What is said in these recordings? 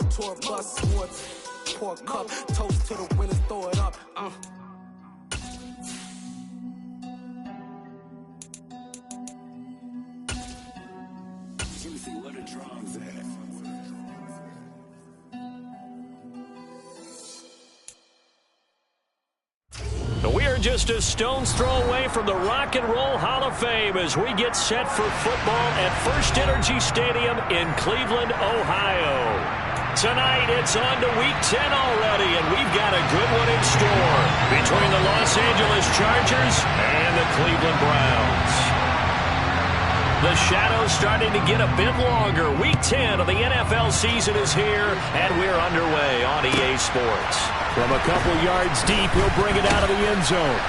tour bus, sports, pour cup, toast to the winners, throw it up. Let me see what the drums at. We are just a stone's throw away from the Rock and Roll Hall of Fame as we get set for football at First Energy Stadium in Cleveland, Ohio. Tonight, it's on to Week 10 already, and we've got a good one in store between the Los Angeles Chargers and the Cleveland Browns. The shadow's starting to get a bit longer. Week 10 of the NFL season is here, and we're underway on EA Sports. From a couple yards deep, he'll bring it out of the end zone.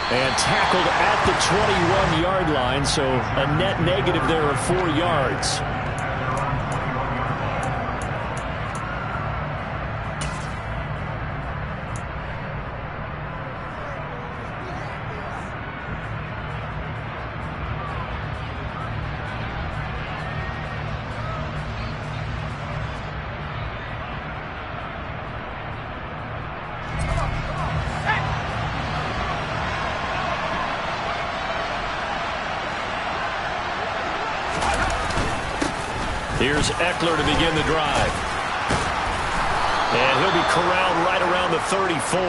And tackled at the 21-yard line, so a net negative there of 4 yards. Here's Eckler to begin the drive. And he'll be corralled right around the 34.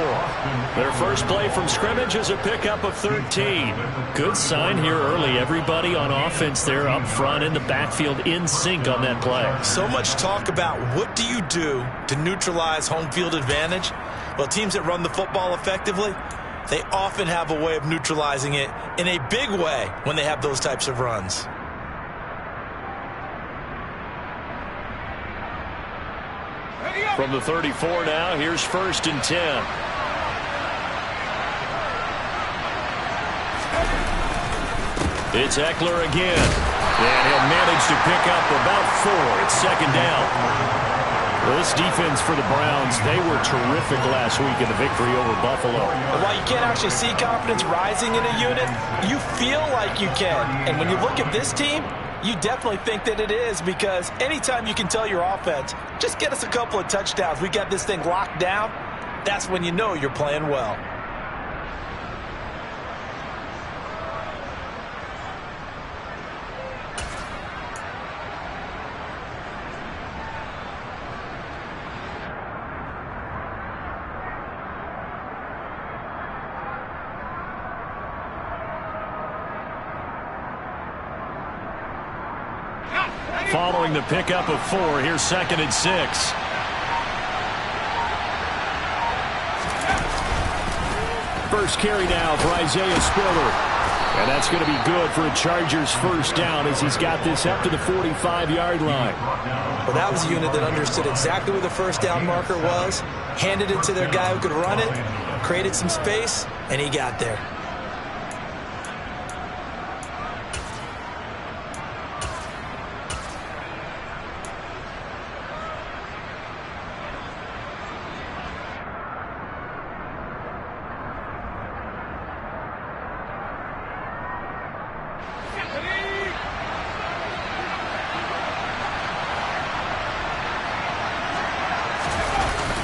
Their first play from scrimmage is a pickup of 13. Good sign here early. Everybody on offense there up front in the backfield in sync on that play. So much talk about what do you do to neutralize home field advantage? Well, teams that run the football effectively, they often have a way of neutralizing it in a big way when they have those types of runs. From the 34 now, here's 1st and 10. It's Eckler again. And he'll manage to pick up about 4. It's 2nd down. Well, this defense for the Browns, they were terrific last week in the victory over Buffalo. While you can't actually see confidence rising in a unit, you feel like you can. And when you look at this team, you definitely think that it is, because anytime you can tell your offense, just get us a couple of touchdowns, we got this thing locked down, that's when you know you're playing well. Following the pickup of 4, here's 2nd and 6. First carry now for Isaiah Spiller. And that's going to be good for a Chargers first down as he's got this up to the 45-yard line. Well, that was a unit that understood exactly where the first down marker was, handed it to their guy who could run it, created some space, and he got there.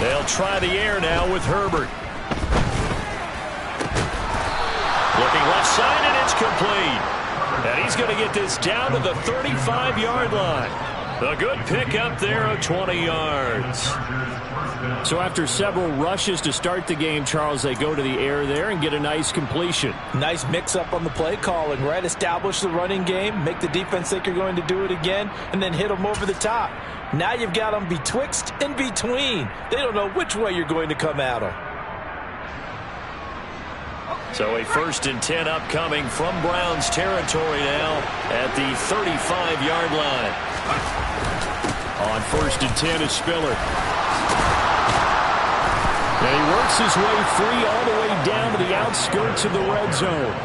They'll try the air now with Herbert. Looking left side, and it's complete. And he's going to get this down to the 35-yard line. A good pickup there of 20 yards. So after several rushes to start the game, Charles, they go to the air there and get a nice completion. Nice mix-up on the play calling, right? Establish the running game, make the defense think you're going to do it again, and then hit them over the top. Now you've got them betwixt and between. They don't know which way you're going to come at them. So a 1st and 10 upcoming from Browns territory now at the 35-yard line. On 1st and 10 is Spiller. And he works his way free all the way down to the outskirts of the red zone.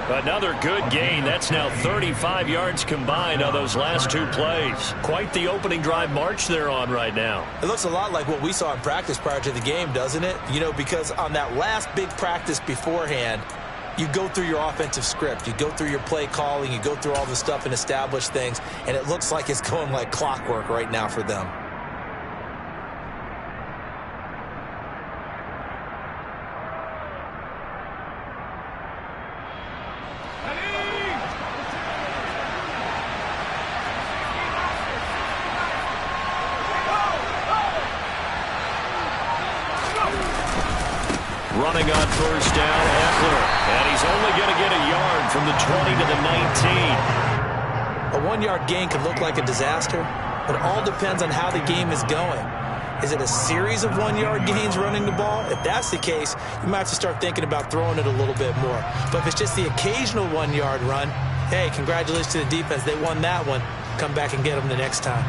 Another good gain. That's now 35 yards combined on those last 2 plays. Quite the opening drive march they're on right now. It looks a lot like what we saw in practice prior to the game, doesn't it? You know, because on that last big practice beforehand, you go through your offensive script. You go through your play calling. You go through all the stuff and establish things. And it looks like it's going like clockwork right now for them. Running on first down, Ekeler. And he's only going to get a yard from the 20 to the 19. A 1-yard gain could look like a disaster, but it all depends on how the game is going. Is it a series of 1-yard gains running the ball? If that's the case, you might have to start thinking about throwing it a little bit more. But if it's just the occasional 1-yard run, hey, congratulations to the defense. They won that one. Come back and get them the next time.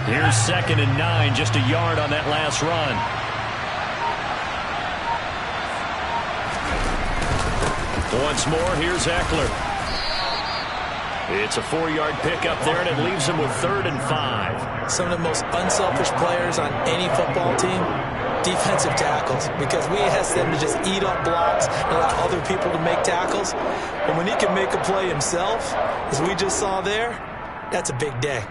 Here's 2nd and 9, just a yard on that last run. Once more, here's Ekeler. It's a 4-yard pickup there, and it leaves him with 3rd and 5. Some of the most unselfish players on any football team, defensive tackles, because we ask them to just eat up blocks and allow other people to make tackles. And when he can make a play himself, as we just saw there, that's a big day.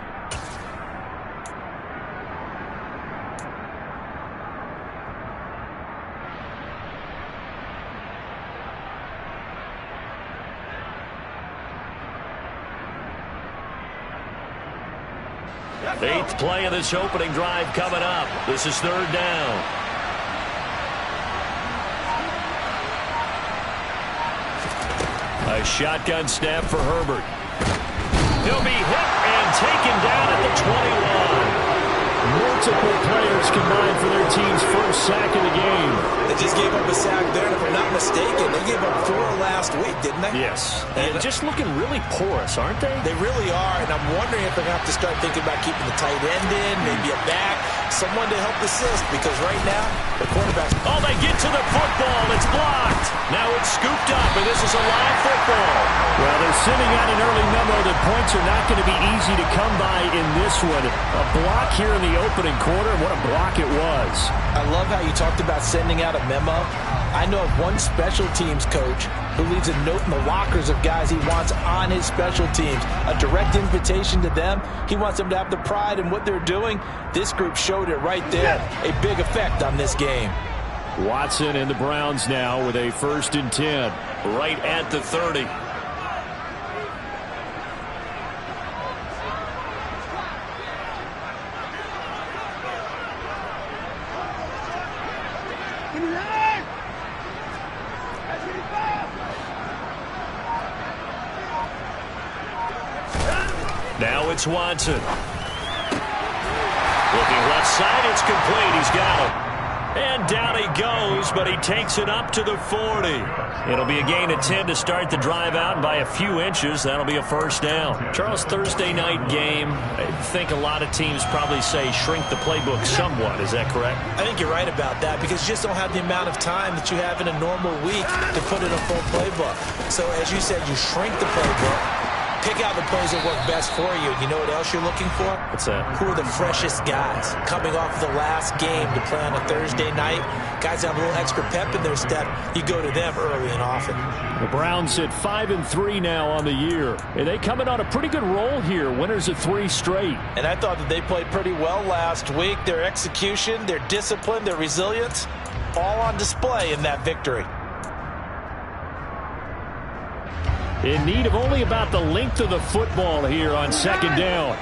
Eighth play of this opening drive coming up. This is 3rd down. A shotgun snap for Herbert. He'll be hit and taken down at the 21. Multiple players combined for their team's first sack of the game. They just gave up a sack there, and if I'm not mistaken, they gave up 4 last week, didn't they? Yes. And just looking really porous, aren't they? They really are, and I'm wondering if they're going to have to start thinking about keeping the tight end in, maybe a back, someone to help assist, because right now, the quarterback's... Oh, they get to the football. It's blocked. Now it's scooped up, and this is a live football. Well, they're sending out an early memo that points are not going to be easy to come by in this one. A block here in the opening quarter, and what a block it was. I love how you talked about sending out a memo. I know of one special teams coach who leaves a note in the lockers of guys he wants on his special teams. A direct invitation to them. He wants them to have the pride in what they're doing. This group showed it right there. A big effect on this game. Watson and the Browns now with a 1st and 10. Right at the 30. Now it's Watson. Looking left side, it's complete. He's got him. And down he goes, but he takes it up to the 40. It'll be a gain of 10 to start the drive out, and by a few inches, that'll be a 1st down. Charles, Thursday night game, I think a lot of teams probably say shrink the playbook somewhat. Is that correct? I think you're right about that, because you just don't have the amount of time that you have in a normal week to put in a full playbook. So as you said, you shrink the playbook. Pick out the plays that work best for you. You know what else you're looking for? What's that? Who are the freshest guys coming off the last game to play on a Thursday night? Guys have a little extra pep in their step. You go to them early and often. The Browns at 5-3 now on the year. And they coming on a pretty good roll here. Winners of 3 straight. And I thought that they played pretty well last week. Their execution, their discipline, their resilience, all on display in that victory. In need of only about the length of the football here on 2nd down.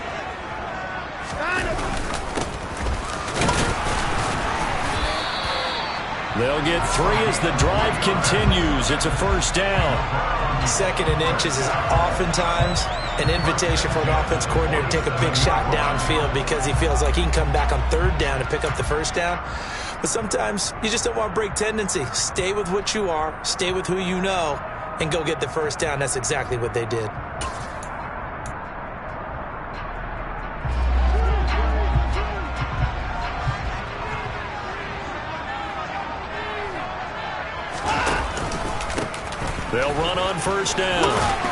They'll get 3 as the drive continues. It's a 1st down. 2nd and inches is oftentimes an invitation for an offense coordinator to take a big shot downfield because he feels like he can come back on 3rd down and pick up the 1st down. But sometimes you just don't want to break tendency. Stay with what you are. Stay with who you know. And go get the 1st down. That's exactly what they did. They'll run on 1st down.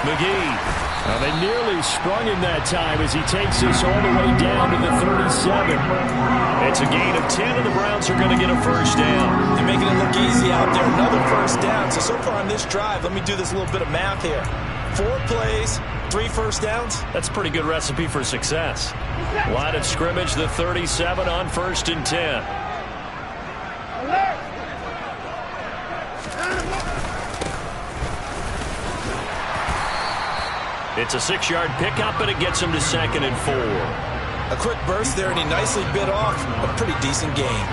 McGee. Well, they nearly sprung him that time as he takes this all the way down to the 37. It's a gain of 10, and the Browns are going to get a 1st down. They're making it look easy out there. Another 1st down. So far on this drive, let me do this little bit of math here. 4 plays, 3 first downs? That's a pretty good recipe for success. Line of scrimmage, the 37 on 1st and 10. It's a 6-yard pickup, and it gets him to 2nd and 4. A quick burst there, and he nicely bit off a pretty decent gain.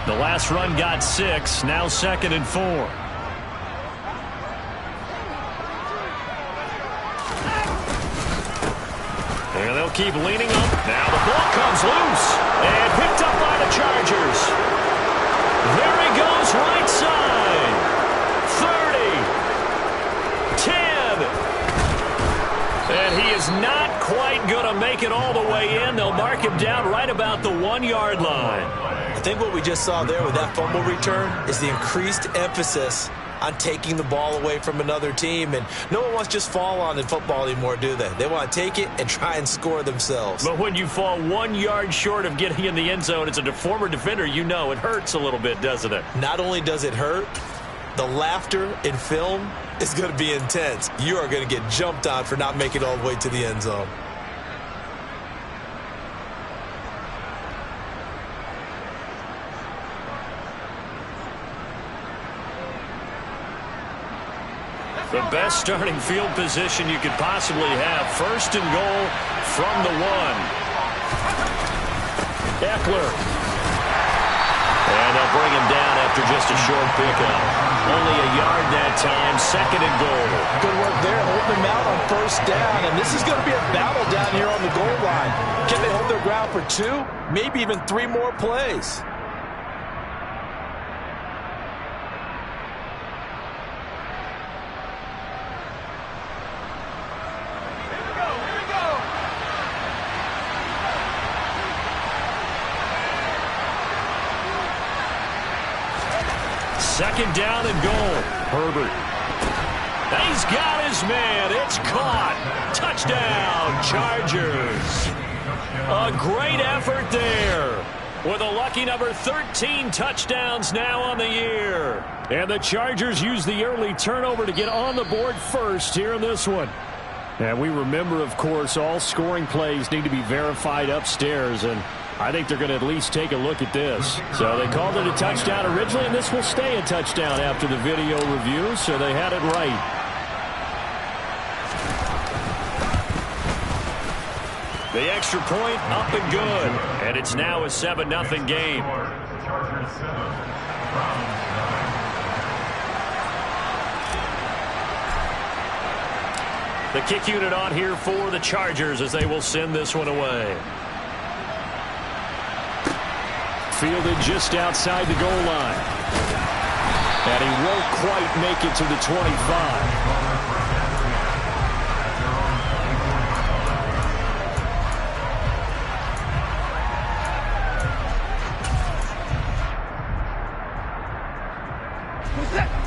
The last run got 6, now 2nd and 4. And they'll keep leaning up. Now the ball comes loose and picked up by the Chargers. There he goes, right side. 30, 10. And he is not quite going to make it all the way in. They'll mark him down right about the 1-yard line. I think what we just saw there with that fumble return is the increased emphasis on taking the ball away from another team. And no one wants to just fall on in football anymore, do they? They want to take it and try and score themselves. But when you fall 1 yard short of getting in the end zone as a former defender, you know it hurts a little bit, doesn't it? Not only does it hurt, the laughter in film is going to be intense. You are going to get jumped on for not making it all the way to the end zone. The best starting field position you could possibly have. 1st and goal from the 1. Eckler. And they'll bring him down after just a short pickup. Only a yard that time. 2nd and goal. Good work there, holding him out on 1st down. And this is going to be a battle down here on the goal line. Can they hold their ground for 2, maybe even 3 more plays? Second down and goal. Herbert. He's got his man. It's caught. Touchdown, Chargers. A great effort there. With a lucky number 13 touchdowns now on the year. And the Chargers use the early turnover to get on the board first here in this one. And we remember, of course, all scoring plays need to be verified upstairs, and I think they're going to at least take a look at this. So they called it a touchdown originally, and this will stay a touchdown after the video review, so they had it right. The extra point up and good, and it's now a 7-0 game. The kick unit on here for the Chargers as they will send this one away. Fielded just outside the goal line. And he won't quite make it to the 25.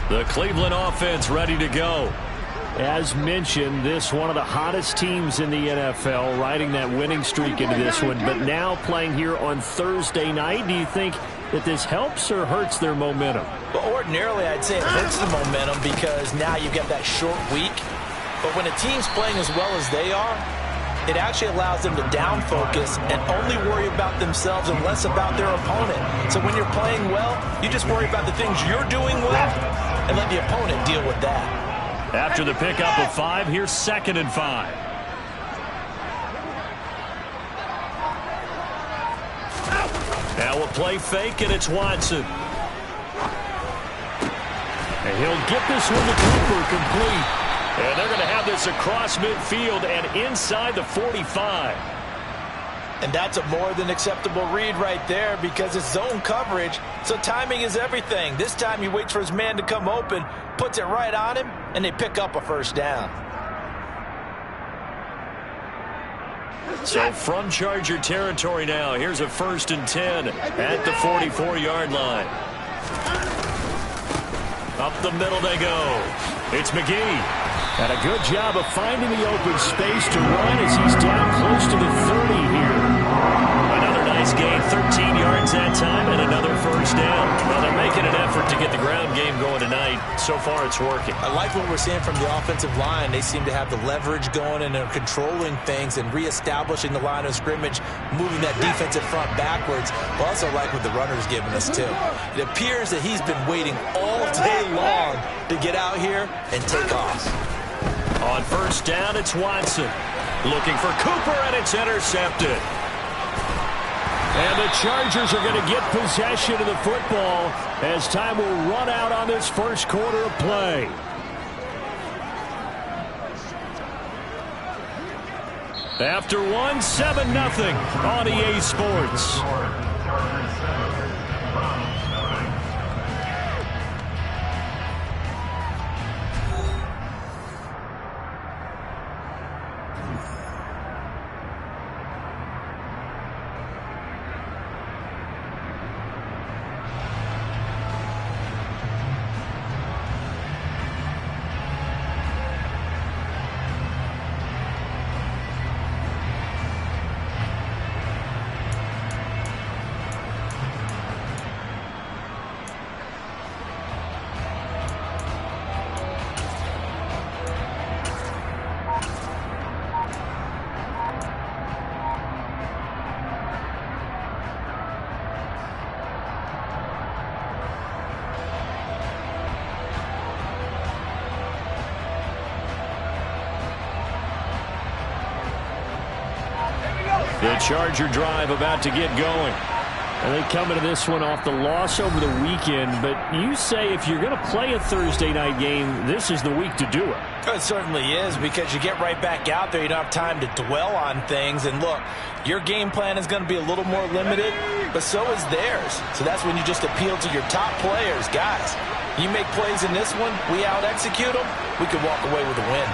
The Cleveland offense ready to go. As mentioned, this one of the hottest teams in the NFL, riding that winning streak into this one, but now playing here on Thursday night. Do you think that this helps or hurts their momentum? Well, ordinarily, I'd say it hurts the momentum because now you get that short week. But when a team's playing as well as they are, it actually allows them to down focus and only worry about themselves and less about their opponent. So when you're playing well, you just worry about the things you're doing well and let the opponent deal with that. After the pickup of 5, here's 2nd and 5. Now a play fake, and it's Watson. And he'll get this one to Cooper complete. And they're going to have this across midfield and inside the 45. And that's a more than acceptable read right there because it's zone coverage, so timing is everything. This time he waits for his man to come open, puts it right on him, and they pick up a 1st down. So from Charger territory now, here's a 1st and 10 at the 44-yard line. Up the middle they go. It's McGee. And a good job of finding the open space to run as he's down close to the 30 here. Another nice Browns gain 13 yards that time and another first down. Well, they're making an effort to get the ground game going tonight. So far, it's working. I like what we're seeing from the offensive line. They seem to have the leverage going and are controlling things and reestablishing the line of scrimmage, moving that defensive front backwards. I also like what the runner's giving us, too. It appears that he's been waiting all day long to get out here and take off. On first down, it's Watson. Looking for Cooper, and it's intercepted. And the Chargers are going to get possession of the football as time will run out on this first quarter of play. After one, 7-0 on EA Sports. The Charger drive about to get going. And they come into this one off the loss over the weekend. But you say if you're going to play a Thursday night game, this is the week to do it. It certainly is, because you get right back out there. You don't have time to dwell on things. And look, your game plan is going to be a little more limited, but so is theirs. So that's when you just appeal to your top players. Guys, you make plays in this one, we out-execute them, we can walk away with a win.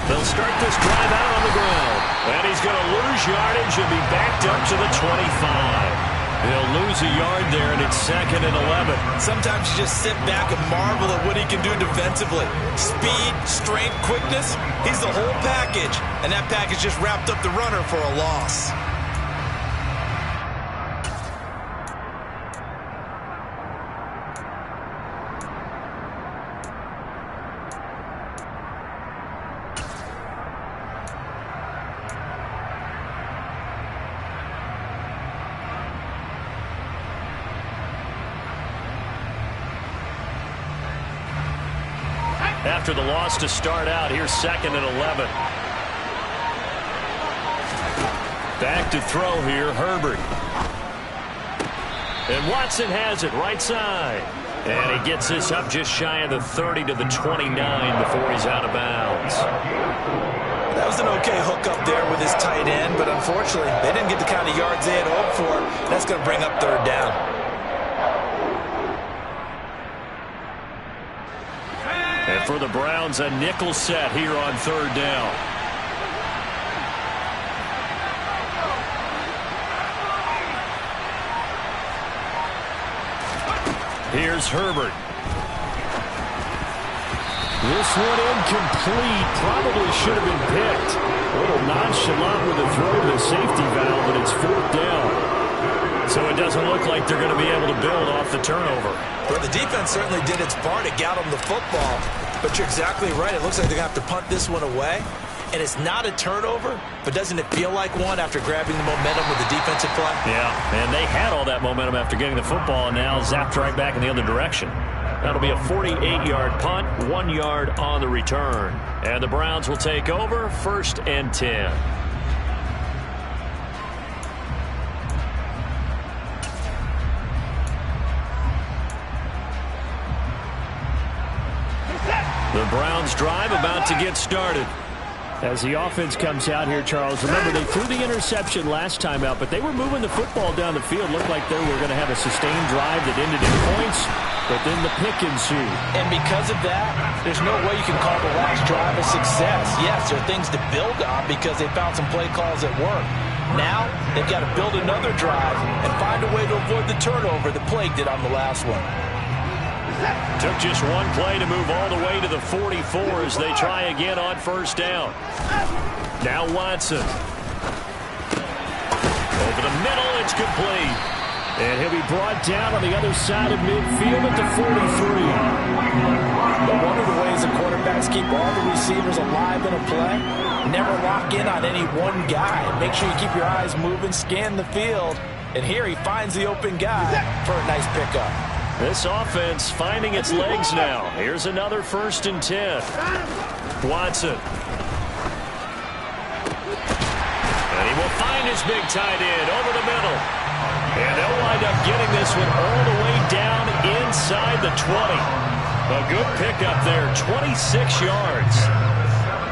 They'll start this drive out on the ground. And he's going to lose yardage and be backed up to the 25. He'll lose a yard there, and it's 2nd and 11. Sometimes you just sit back and marvel at what he can do defensively. Speed, strength, quickness, he's the whole package. And that package just wrapped up the runner for a loss. After the loss to start out, here's 2nd and 11. Back to throw here, Herbert. And Watson has it right side. And he gets this up just shy of the 30 to the 29 before he's out of bounds. That was an okay hook up there with his tight end, but unfortunately, they didn't get the kind of yards they had hoped for. That's going to bring up 3rd down. And for the Browns, a nickel set here on 3rd down. Here's Herbert. This one incomplete. Probably should have been picked. A little nonchalant with the throw to the safety valve, but it's 4th down. So it doesn't look like they're going to be able to build off the turnover. Well, the defense certainly did its part to get them the football. But you're exactly right. It looks like they're going to have to punt this one away. And it's not a turnover, but doesn't it feel like one after grabbing the momentum with the defensive play? Yeah, and they had all that momentum after getting the football and now zapped right back in the other direction. That'll be a 48-yard punt, 1 yard on the return. And the Browns will take over, 1st and 10. The Browns drive about to get started. As the offense comes out here, Charles, remember they threw the interception last time out, but they were moving the football down the field. Looked like they were going to have a sustained drive that ended in points, but then the pick ensued. And because of that, there's no way you can call the last drive a success. Yes, there are things to build on because they found some play calls that work. Now, they've got to build another drive and find a way to avoid the turnover that plagued it on the last one. Took just one play to move all the way to the 44 as they try again on 1st down. Now Watson. It's complete. And he'll be brought down on the other side of midfield at the 43. But one of the ways the quarterbacks keep all the receivers alive in a play, never lock in on any one guy. Make sure you keep your eyes moving, scan the field. And here he finds the open guy for a nice pickup. This offense finding its legs now. Here's another 1st and 10. Watson. And he will find his big tight end over the middle. And they'll wind up getting this one all the way down inside the 20. A good pickup there, 26 yards.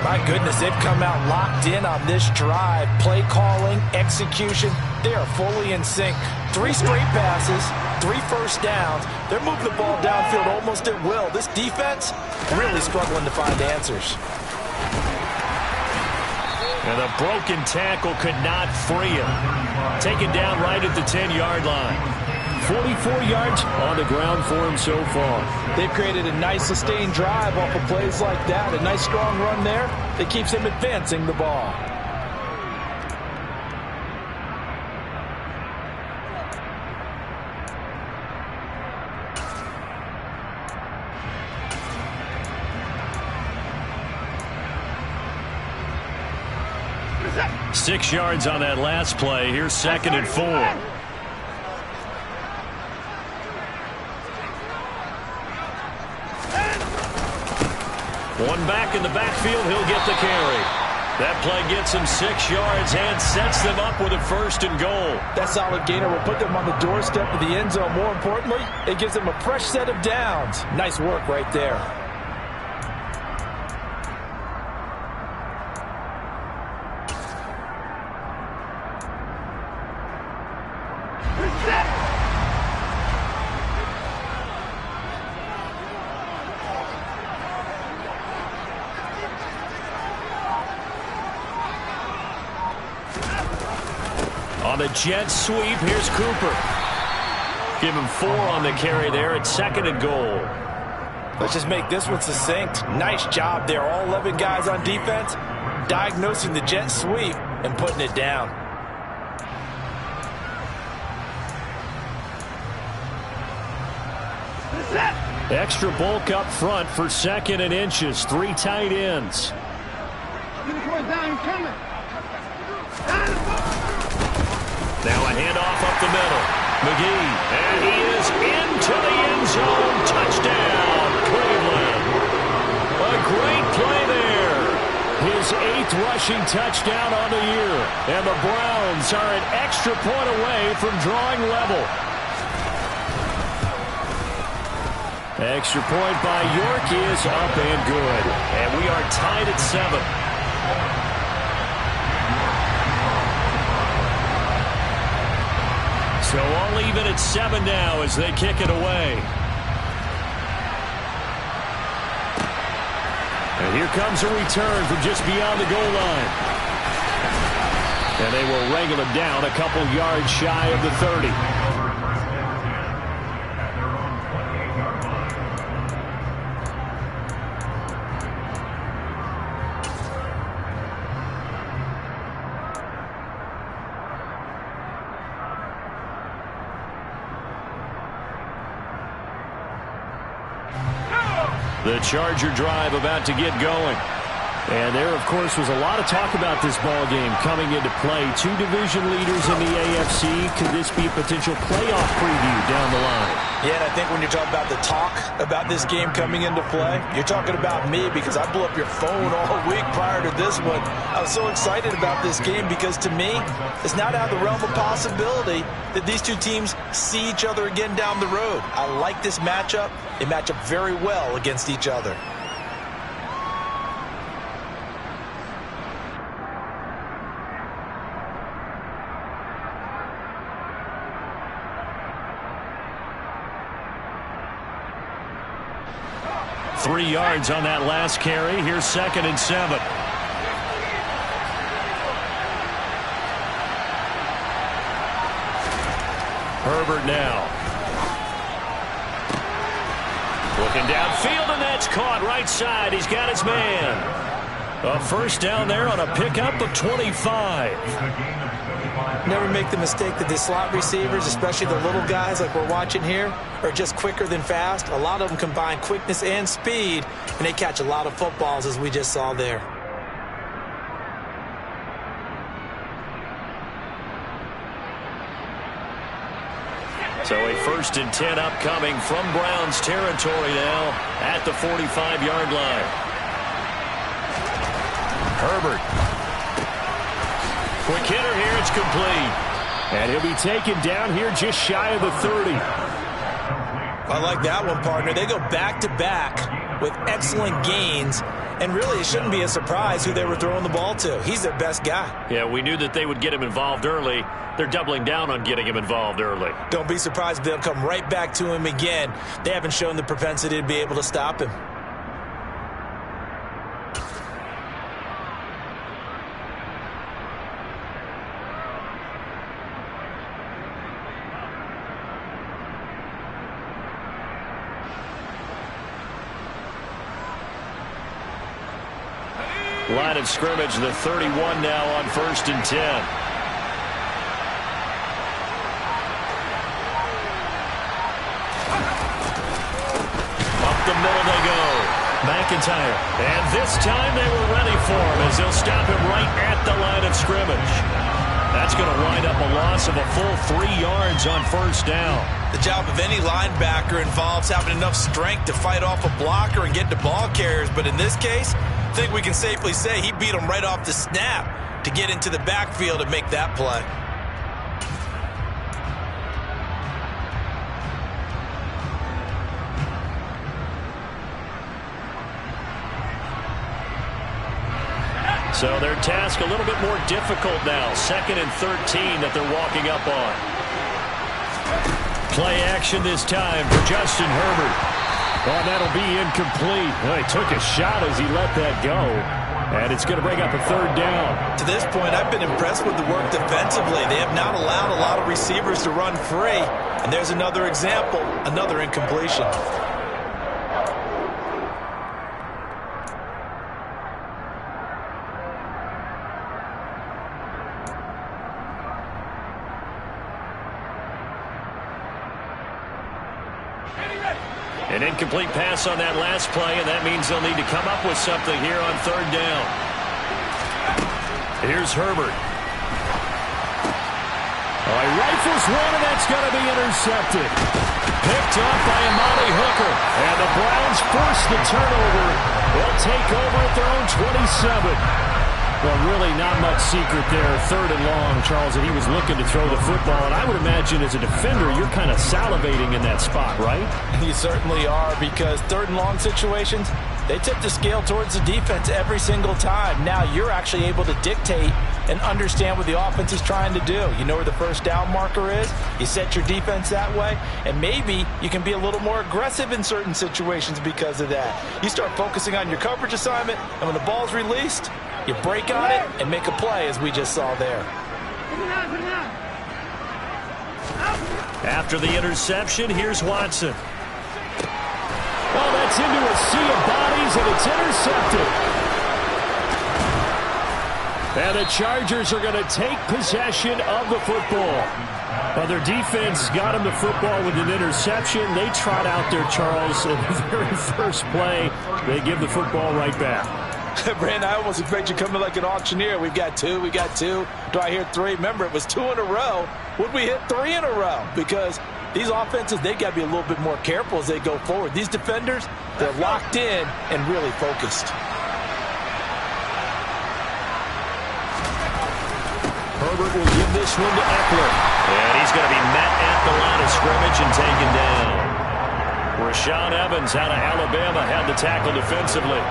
My goodness, they've come out locked in on this drive. Play calling, execution, they are fully in sync. 3 straight passes, 3 first downs. They're moving the ball downfield almost at will. This defense really struggling to find answers. And a broken tackle could not free him. Taken down right at the 10-yard line. 44 yards on the ground for him so far. They've created a nice sustained drive off of plays like that. A nice strong run there that keeps him advancing the ball. Six yards on that last play. Here's 2nd and 4. One back in the backfield. He'll get the carry. That play gets him 6 yards and sets them up with a 1st and goal. That solid gainer will put them on the doorstep of the end zone. More importantly, it gives them a fresh set of downs. Nice work right there. On the jet sweep, here's Cooper. Give him 4 on the carry there at 2nd and goal. Let's just make this one succinct. Nice job there. All 11 guys on defense diagnosing the jet sweep and putting it down. Extra bulk up front for 2nd and inches. 3 tight ends. Now a handoff up the middle. McGee, and he is into the end zone. Touchdown, Cleveland. A great play there. His 8th rushing touchdown on the year. And the Browns are an extra point away from drawing level. Extra point by York is up and good. And we are tied at 7. So all even at 7 now as they kick it away. And here comes a return from just beyond the goal line. And they will wrangle him down a couple yards shy of the 30. The Charger drive about to get going. And there, of course, was a lot of talk about this ball game coming into play. 2 division leaders in the AFC. Could this be a potential playoff preview down the line? Yeah, and I think when you're talking about the talk about this game coming into play, you're talking about me because I blew up your phone all week prior to this one. I was so excited about this game because to me, it's not out of the realm of possibility that these two teams see each other again down the road. I like this matchup. They match up very well against each other. Three yards on that last carry. Here's 2nd and 7. Herbert now. Looking downfield, and that's caught right side. He's got his man. A first down there on a pickup of 25. Never make the mistake that the slot receivers, especially the little guys like we're watching here, are just quicker than fast. A lot of them combine quickness and speed, and they catch a lot of footballs, as we just saw there. So a 1st and 10 upcoming from Browns territory now at the 45-yard line. Herbert. Quick hitter here. It's complete. And he'll be taken down here just shy of the 30. I like that one, partner. They go back-to-back with excellent gains. And really, it shouldn't be a surprise who they were throwing the ball to. He's their best guy. Yeah, we knew that they would get him involved early. They're doubling down on getting him involved early. Don't be surprised if they'll come right back to him again. They haven't shown the propensity to be able to stop him. Line of scrimmage, the 31 now on 1st and 10. Up the middle they go. McIntyre. And this time they were ready for him as they'll stop him right at the line of scrimmage. That's going to wind up a loss of a full 3 yards on 1st down. The job of any linebacker involves having enough strength to fight off a blocker and get to ball carriers. But in this case, I think we can safely say he beat him right off the snap to get into the backfield and make that play. So their task a little bit more difficult now. 2nd and 13 that they're walking up on. Play action this time for Justin Herbert. Oh, that'll be incomplete. Well, he took a shot as he let that go. And it's going to bring up a 3rd down. To this point, I've been impressed with the work defensively. They have not allowed a lot of receivers to run free. And there's another example, another incompletion. An incomplete pass on that last play, and that means they'll need to come up with something here on 3rd down. Here's Herbert. Oh, he rifles one, and that's going to be intercepted. Picked up by Amani Hooker. And the Browns force the turnover. They'll take over at their own 27. Well, really not much secret there. 3rd and long, Charles, and he was looking to throw the football. And I would imagine as a defender, you're kind of salivating in that spot, right? You certainly are, because 3rd and long situations, they tip the scale towards the defense every single time. Now you're actually able to dictate and understand what the offense is trying to do. You know where the 1st down marker is. You set your defense that way, and maybe you can be a little more aggressive in certain situations because of that. You start focusing on your coverage assignment, and when the ball's released, you break on it and make a play, as we just saw there. After the interception, here's Watson. Oh, that's into a sea of bodies, and it's intercepted. And the Chargers are going to take possession of the football. Well, their defense got them the football with an interception. They trot out there, Charles, in the very first play. They give the football right back. Brandon, I almost expect you coming like an auctioneer. We've got two. Do I hear 3? Remember, it was 2 in a row. Would we hit 3 in a row? Because these offenses, they got to be a little bit more careful as they go forward. These defenders, they're locked in and really focused. Herbert will give this one to Eckler. And he's going to be met at the line of scrimmage and taken down. Rashaan Evans out of Alabama had the tackle defensively.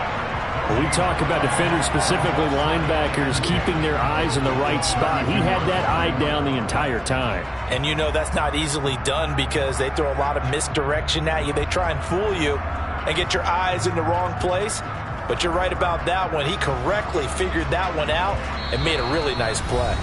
We talk about defenders, specifically linebackers, keeping their eyes in the right spot. He had that eye down the entire time. And you know that's not easily done because they throw a lot of misdirection at you. They try and fool you and get your eyes in the wrong place. But you're right about that one. He correctly figured that one out and made a really nice play.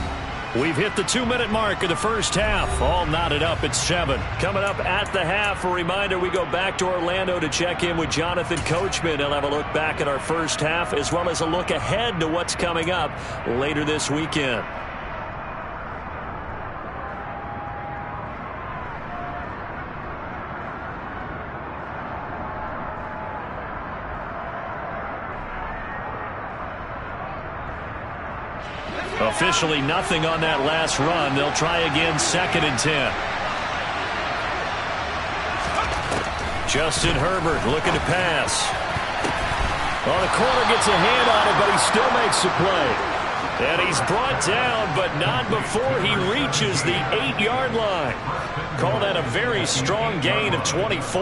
We've hit the 2-minute mark of the first half. All knotted up at 7. Coming up at the half, a reminder, we go back to Orlando to check in with Jonathan Coachman. He'll have a look back at our first half as well as a look ahead to what's coming up later this weekend. Officially nothing on that last run. They'll try again, 2nd and 10. Justin Herbert looking to pass. Well, the corner gets a hand on it, but he still makes the play. And he's brought down, but not before he reaches the 8-yard line. Call that a very strong gain of 24.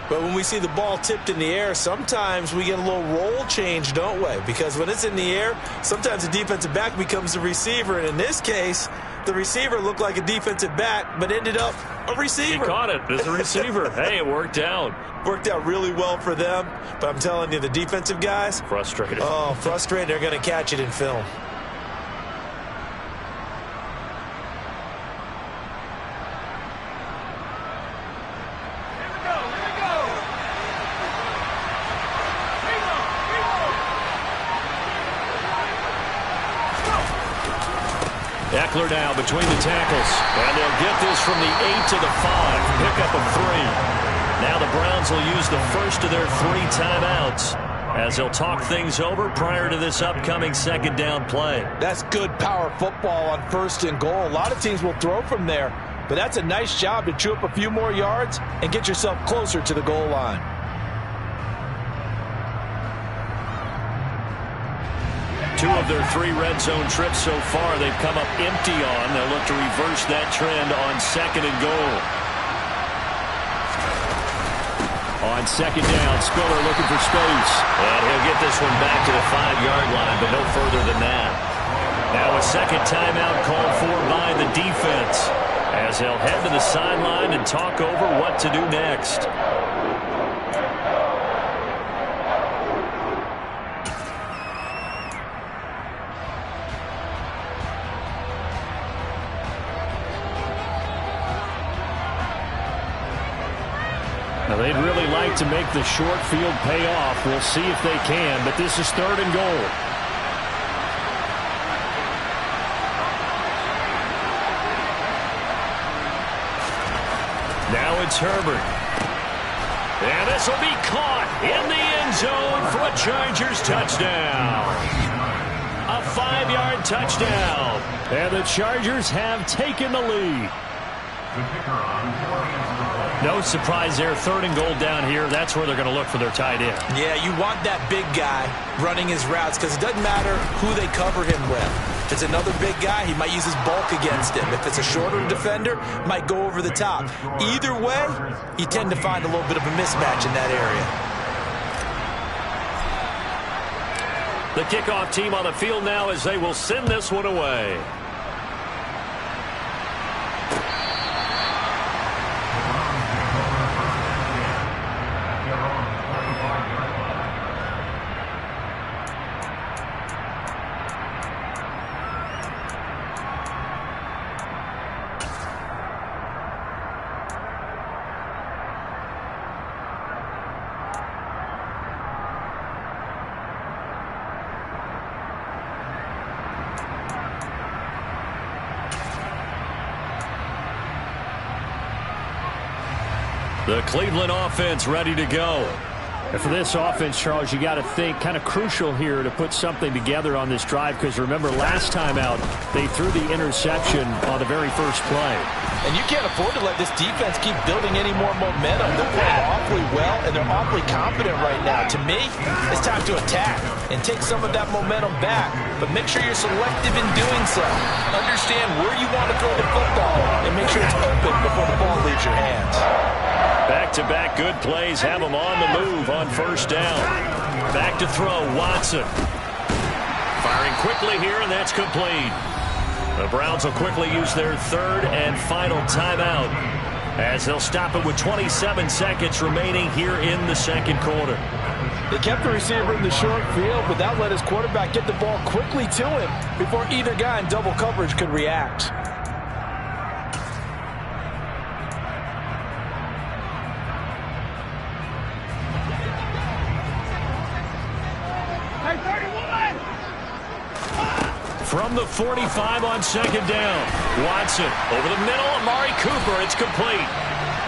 But when we see the ball tipped in the air, sometimes we get a little roll change, don't we? Because when it's in the air, sometimes the defensive back becomes the receiver. And in this case, the receiver looked like a defensive back, but ended up a receiver. He caught it as a receiver. Hey, it worked out. Worked out really well for them. But I'm telling you, the defensive guys. Frustrated. Oh, frustrated. They're going to catch it in film. Eckler now between the tackles. And they'll get this from the 8 to the 5. Pickup of 3. Now the Browns will use the first of their 3 timeouts as they'll talk things over prior to this upcoming 2nd down play. That's good power football on 1st and goal. A lot of teams will throw from there, but that's a nice job to chew up a few more yards and get yourself closer to the goal line. Two of their 3 red zone trips so far they've come up empty on. They'll look to reverse that trend on 2nd and goal. On 2nd down, Spiller looking for space. And he'll get this one back to the 5-yard line, but no further than that. Now a 2nd timeout called for by the defense as they'll head to the sideline and talk over what to do next. Now, they'd really like to make the short field pay off. We'll see if they can, but this is 3rd and goal. Now it's Herbert. And this will be caught in the end zone for a Chargers touchdown. A 5-yard touchdown. And the Chargers have taken the lead. No surprise there, 3rd and goal down here. That's where they're going to look for their tight end. Yeah, you want that big guy running his routes because it doesn't matter who they cover him with. If it's another big guy, he might use his bulk against him. If it's a shorter defender, might go over the top. Either way, you tend to find a little bit of a mismatch in that area. The kickoff team on the field now as they will send this one away. The Cleveland offense ready to go. And for this offense, Charles, you got to think kind of crucial here to put something together on this drive because remember last time out they threw the interception on the very first play. And you can't afford to let this defense keep building any more momentum. They're playing awfully well, and they're awfully confident right now. To me, it's time to attack and take some of that momentum back. But make sure you're selective in doing so. Understand where you want to throw the football and make sure it's open before the ball leaves your hands. Back-to-back good plays have them on the move on 1st down. Back to throw, Watson. Firing quickly here, and that's complete. The Browns will quickly use their 3rd and final timeout as they'll stop it with 27 seconds remaining here in the 2nd quarter. They kept the receiver in the short field, but that let his quarterback get the ball quickly to him before either guy in double coverage could react. From the 45 on second down. Watson over the middle. Amari Cooper. It's complete.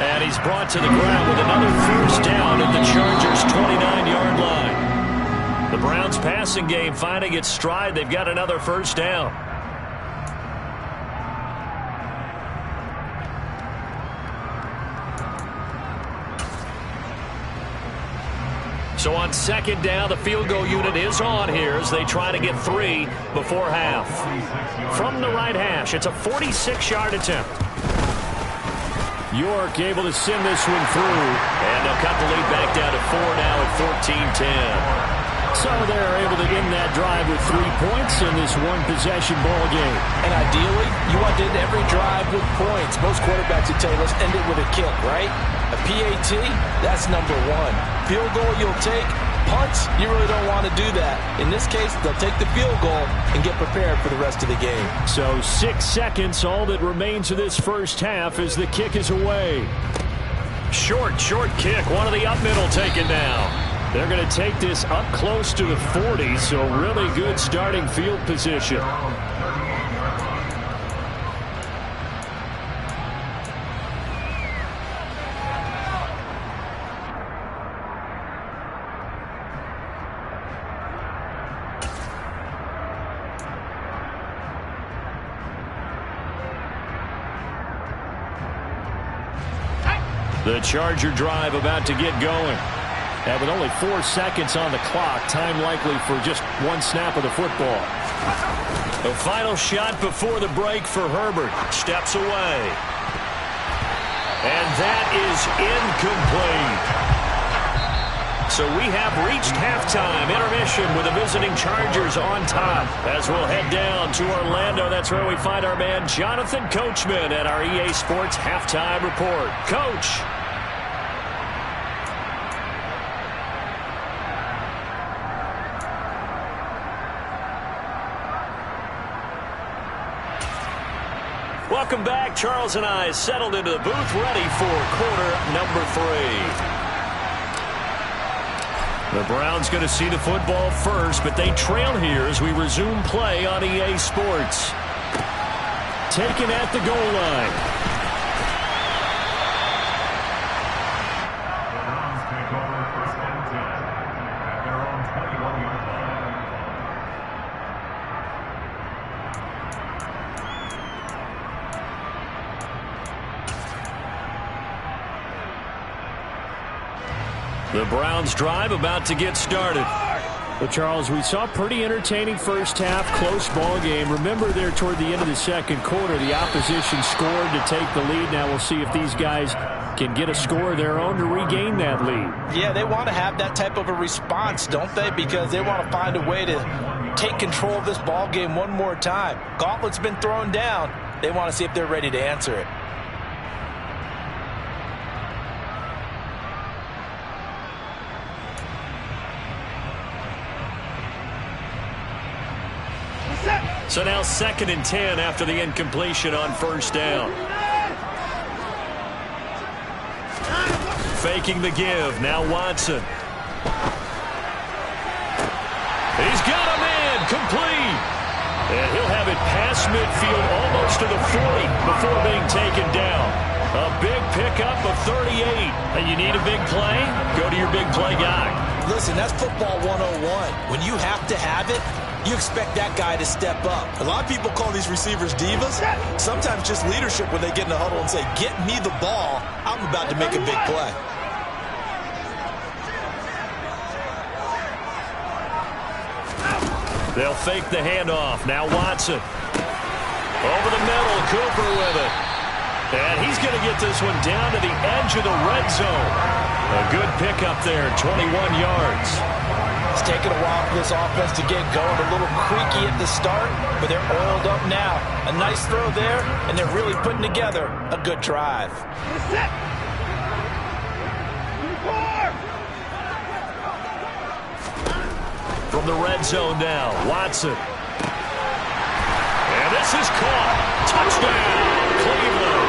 And he's brought to the ground with another first down at the Chargers' 29-yard line. The Browns passing game finding its stride. They've got another first down. So on second down, the field goal unit is on here as they try to get 3 before half. From the right hash, it's a 46-yard attempt. York able to send this one through. And they'll cut the lead back down to 4 now at 14-10. So they're able to end that drive with 3 points in this one-possession ball game. And ideally, you want to end every drive with points. Most quarterbacks would tell you, let's end it with a kick, right? A PAT, that's number 1. Field goal you'll take. Punts, you really don't want to do that. In this case, they'll take the field goal and get prepared for the rest of the game. So 6 seconds, all that remains of this first half as the kick is away. Short kick. One of the up middle taken down. They're going to take this up close to the 40, so really good starting field position. The Charger drive about to get going. And with only 4 seconds on the clock, time likely for just 1 snap of the football. The final shot before the break for Herbert. Steps away. And that is incomplete. So we have reached halftime intermission with the visiting Chargers on top. As we'll head down to Orlando, that's where we find our man Jonathan Coachman at our EA Sports Halftime Report. Coach. Welcome back. Charles and I settled into the booth, ready for quarter number 3. The Browns going to see the football first, but they trail here as we resume play on EA Sports. Taken at the goal line. The Browns take over first and 10 at their own 21-yard line. The Browns drive about to get started. Well, Charles, we saw a pretty entertaining first half, close ball game. Remember there toward the end of the second quarter, the opposition scored to take the lead. Now we'll see if these guys can get a score of their own to regain that lead. Yeah, they want to have that type of a response, don't they? Because they want to find a way to take control of this ball game one more time. Gauntlet's been thrown down. They want to see if they're ready to answer it. So now 2nd and 10 after the incompletion on first down. Faking the give. Now Watson. He's got a man. Complete. And he'll have it past midfield almost to the 40 before being taken down. A big pickup of 38. And you need a big play? Go to your big play guy. Listen, that's football 101. When you have to have it, you expect that guy to step up. A lot of people call these receivers divas. Sometimes just leadership when they get in the huddle and say, get me the ball. I'm about to make a big play. They'll fake the handoff. Now Watson. Over the middle, Cooper with it. And he's going to get this one down to the edge of the red zone. A good pickup there, 21 yards. It's taken a while for this offense to get going. A little creaky at the start, but they're oiled up now. A nice throw there, and they're really putting together a good drive. the red zone now. Watson. And this is caught. Touchdown, Cleveland.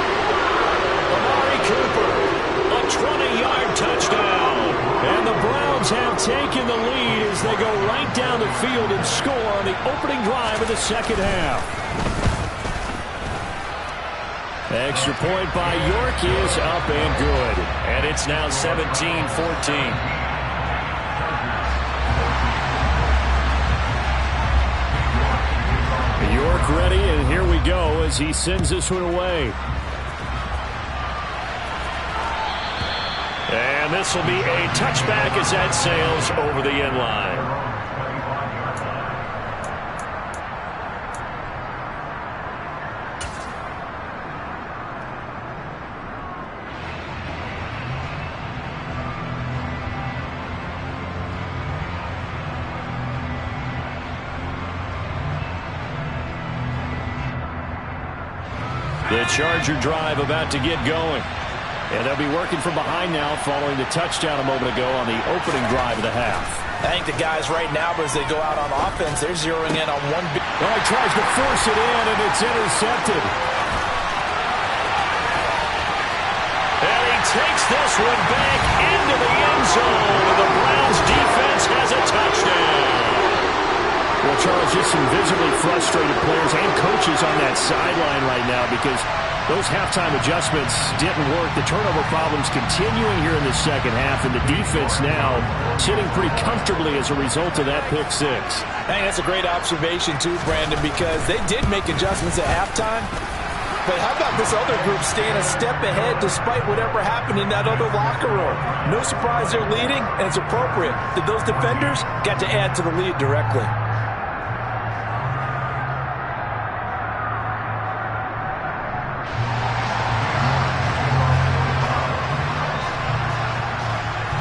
Amari Cooper, a 20-yard touchdown. And the Browns have taken the lead as they go right down the field and score on the opening drive of the second half. Extra point by York is up and good. And it's now 17-14. York ready, and here we go as he sends this one away. And this will be a touchback as that sails over the end line. The Charger drive about to get going. And they'll be working from behind now following the touchdown a moment ago on the opening drive of the half. I think the guys right now, as they go out on offense, they're zeroing in on one big... Well, he tries to force it in, and it's intercepted. And he takes this one back into the end zone. And the Browns defense has a touchdown. Well, Charles, just some visibly frustrated players and coaches on that sideline right now because those halftime adjustments didn't work. The turnover problems continuing here in the second half, and the defense now sitting pretty comfortably as a result of that pick six. I think that's a great observation too, Brandon, because they did make adjustments at halftime. But how about this other group staying a step ahead despite whatever happened in that other locker room? No surprise they're leading, and it's appropriate that those defenders got to add to the lead directly.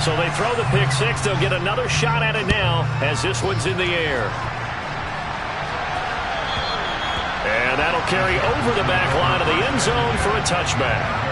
So they throw the pick six. They'll get another shot at it now as this one's in the air. And that'll carry over the back line of the end zone for a touchback.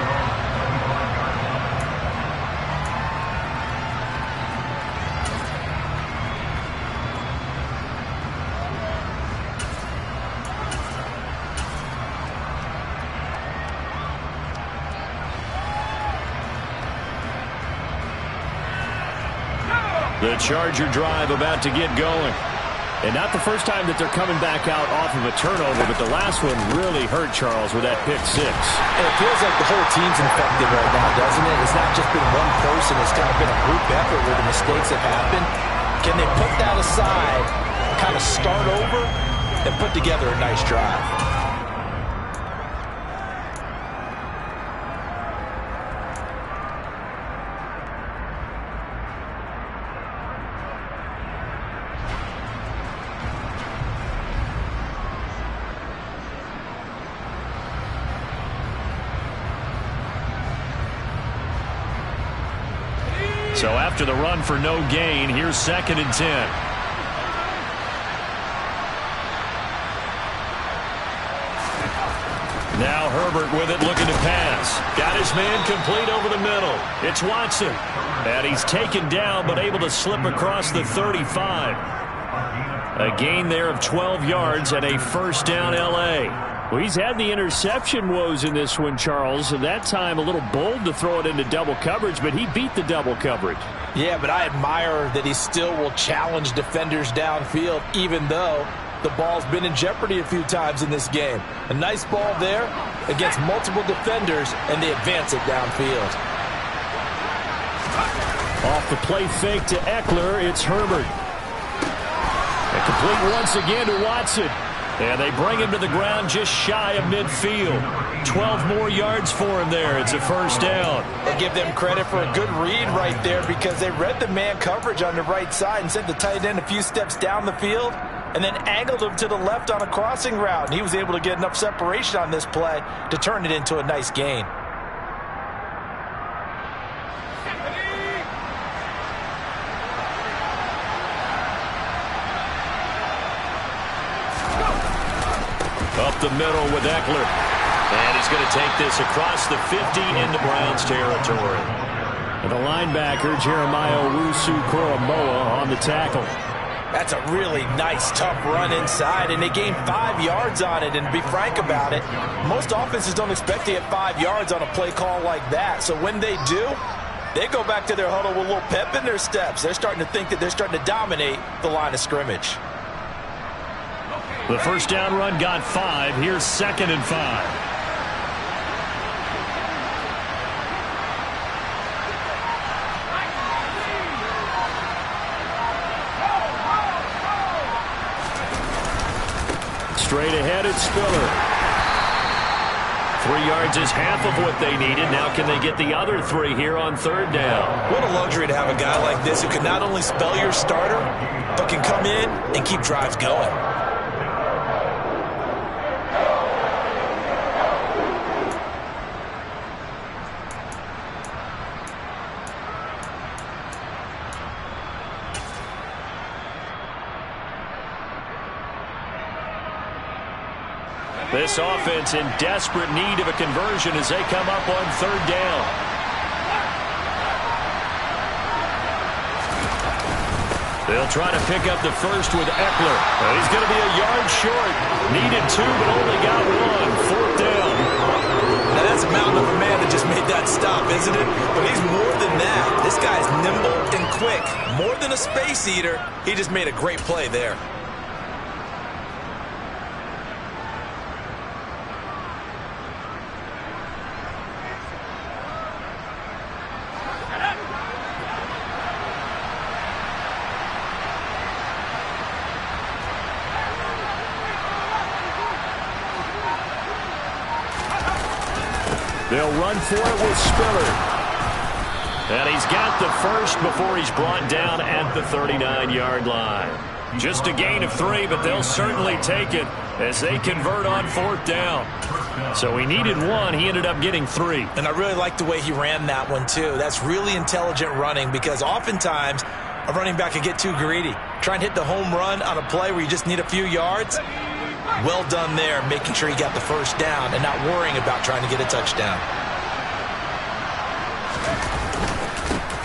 The Charger drive about to get going. And not the first time that they're coming back out off of a turnover, but the last one really hurt Charles with that pick six. And it feels like the whole team's infected right now, doesn't it? It's not just been one person. It's kind of been a group effort where the mistakes have happened. Can they put that aside, kind of start over, and put together a nice drive? So after the run for no gain, here's 2nd and 10. Now Herbert with it, looking to pass. Got his man complete over the middle. It's Watson. And he's taken down, but able to slip across the 35. A gain there of 12 yards and a first down L.A. Well, he's had the interception woes in this one, Charles. And that time a little bold to throw it into double coverage, but he beat the double coverage. Yeah, but I admire that he still will challenge defenders downfield, even though the ball's been in jeopardy a few times in this game. A nice ball there against multiple defenders, and they advance it downfield. Off the play fake to Eckler, it's Herbert. And complete once again to Watson. And they bring him to the ground just shy of midfield. 12 more yards for him there. It's a first down. They give them credit for a good read right there because they read the man coverage on the right side and sent the tight end a few steps down the field and then angled him to the left on a crossing route. And he was able to get enough separation on this play to turn it into a nice gain. Up the middle with Eckler. And he's going to take this across the 50 into Browns territory. And the linebacker, Jeremiah Owusu-Koramoah, on the tackle. That's a really nice, tough run inside, and they gained 5 yards on it. And to be frank about it, most offenses don't expect to get 5 yards on a play call like that. So when they do, they go back to their huddle with a little pep in their steps. They're starting to think that they're starting to dominate the line of scrimmage. The first down run got 5. Here's 2nd and 5. Straight ahead, it's Spiller. 3 yards is half of what they needed. Now can they get the other 3 here on 3rd down? What a luxury to have a guy like this who can not only spell your starter, but can come in and keep drives going. This offense in desperate need of a conversion as they come up on 3rd down. They'll try to pick up the first with Eckler. He's going to be a yard short. Needed 2, but only got 1. 4th down. Now that's a mountain of a man that just made that stop, isn't it? But he's more than that. This guy's nimble and quick. More than a space eater, he just made a great play there. They'll run for it with Spiller. And he's got the first before he's brought down at the 39-yard line. Just a gain of 3, but they'll certainly take it as they convert on 4th down. So he needed 1. He ended up getting 3. And I really like the way he ran that one, too. That's really intelligent running because oftentimes a running back can get too greedy. Try and hit the home run on a play where you just need a few yards. Well done there, making sure he got the first down and not worrying about trying to get a touchdown.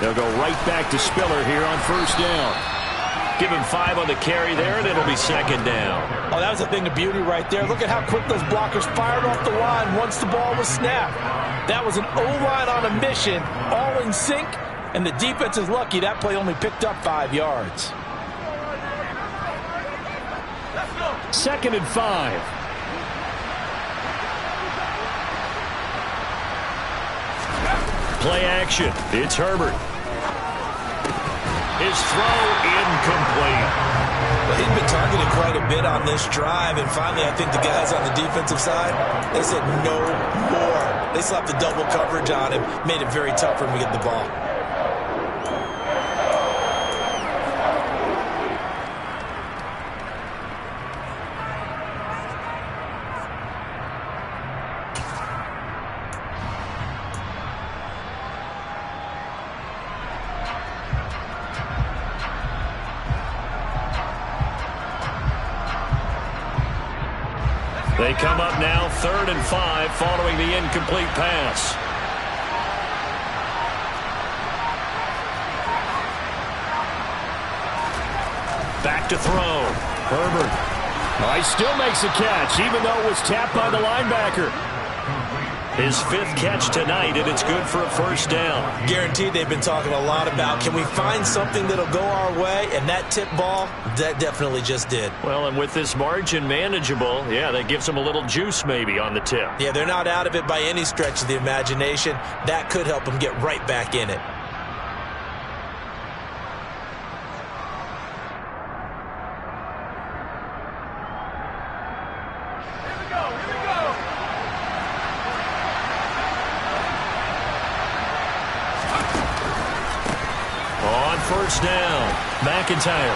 They'll go right back to Spiller here on 1st down. Give him 5 on the carry there, and it'll be 2nd down. Oh, that was a thing of beauty right there. Look at how quick those blockers fired off the line once the ball was snapped. That was an O-line on a mission, all in sync, and the defense is lucky that play only picked up 5 yards. 2nd and 5. Play action. It's Herbert. His throw incomplete. Well, he'd been targeted quite a bit on this drive, and finally I think the guys on the defensive side, they said no more. They slapped the double coverage on him, made it very tough for him to get the ball. They come up now 3rd and 5 following the incomplete pass. Back to throw. Herbert. Oh, he still makes a catch, even though it was tapped by the linebacker. His 5th catch tonight, and it's good for a 1st down. Guaranteed they've been talking a lot about, can we find something that'll go our way? And that tip ball, that definitely just did. Well, and with this margin manageable, yeah, that gives them a little juice maybe on the tip. Yeah, they're not out of it by any stretch of the imagination. That could help them get right back in it. On 1st down, McIntyre.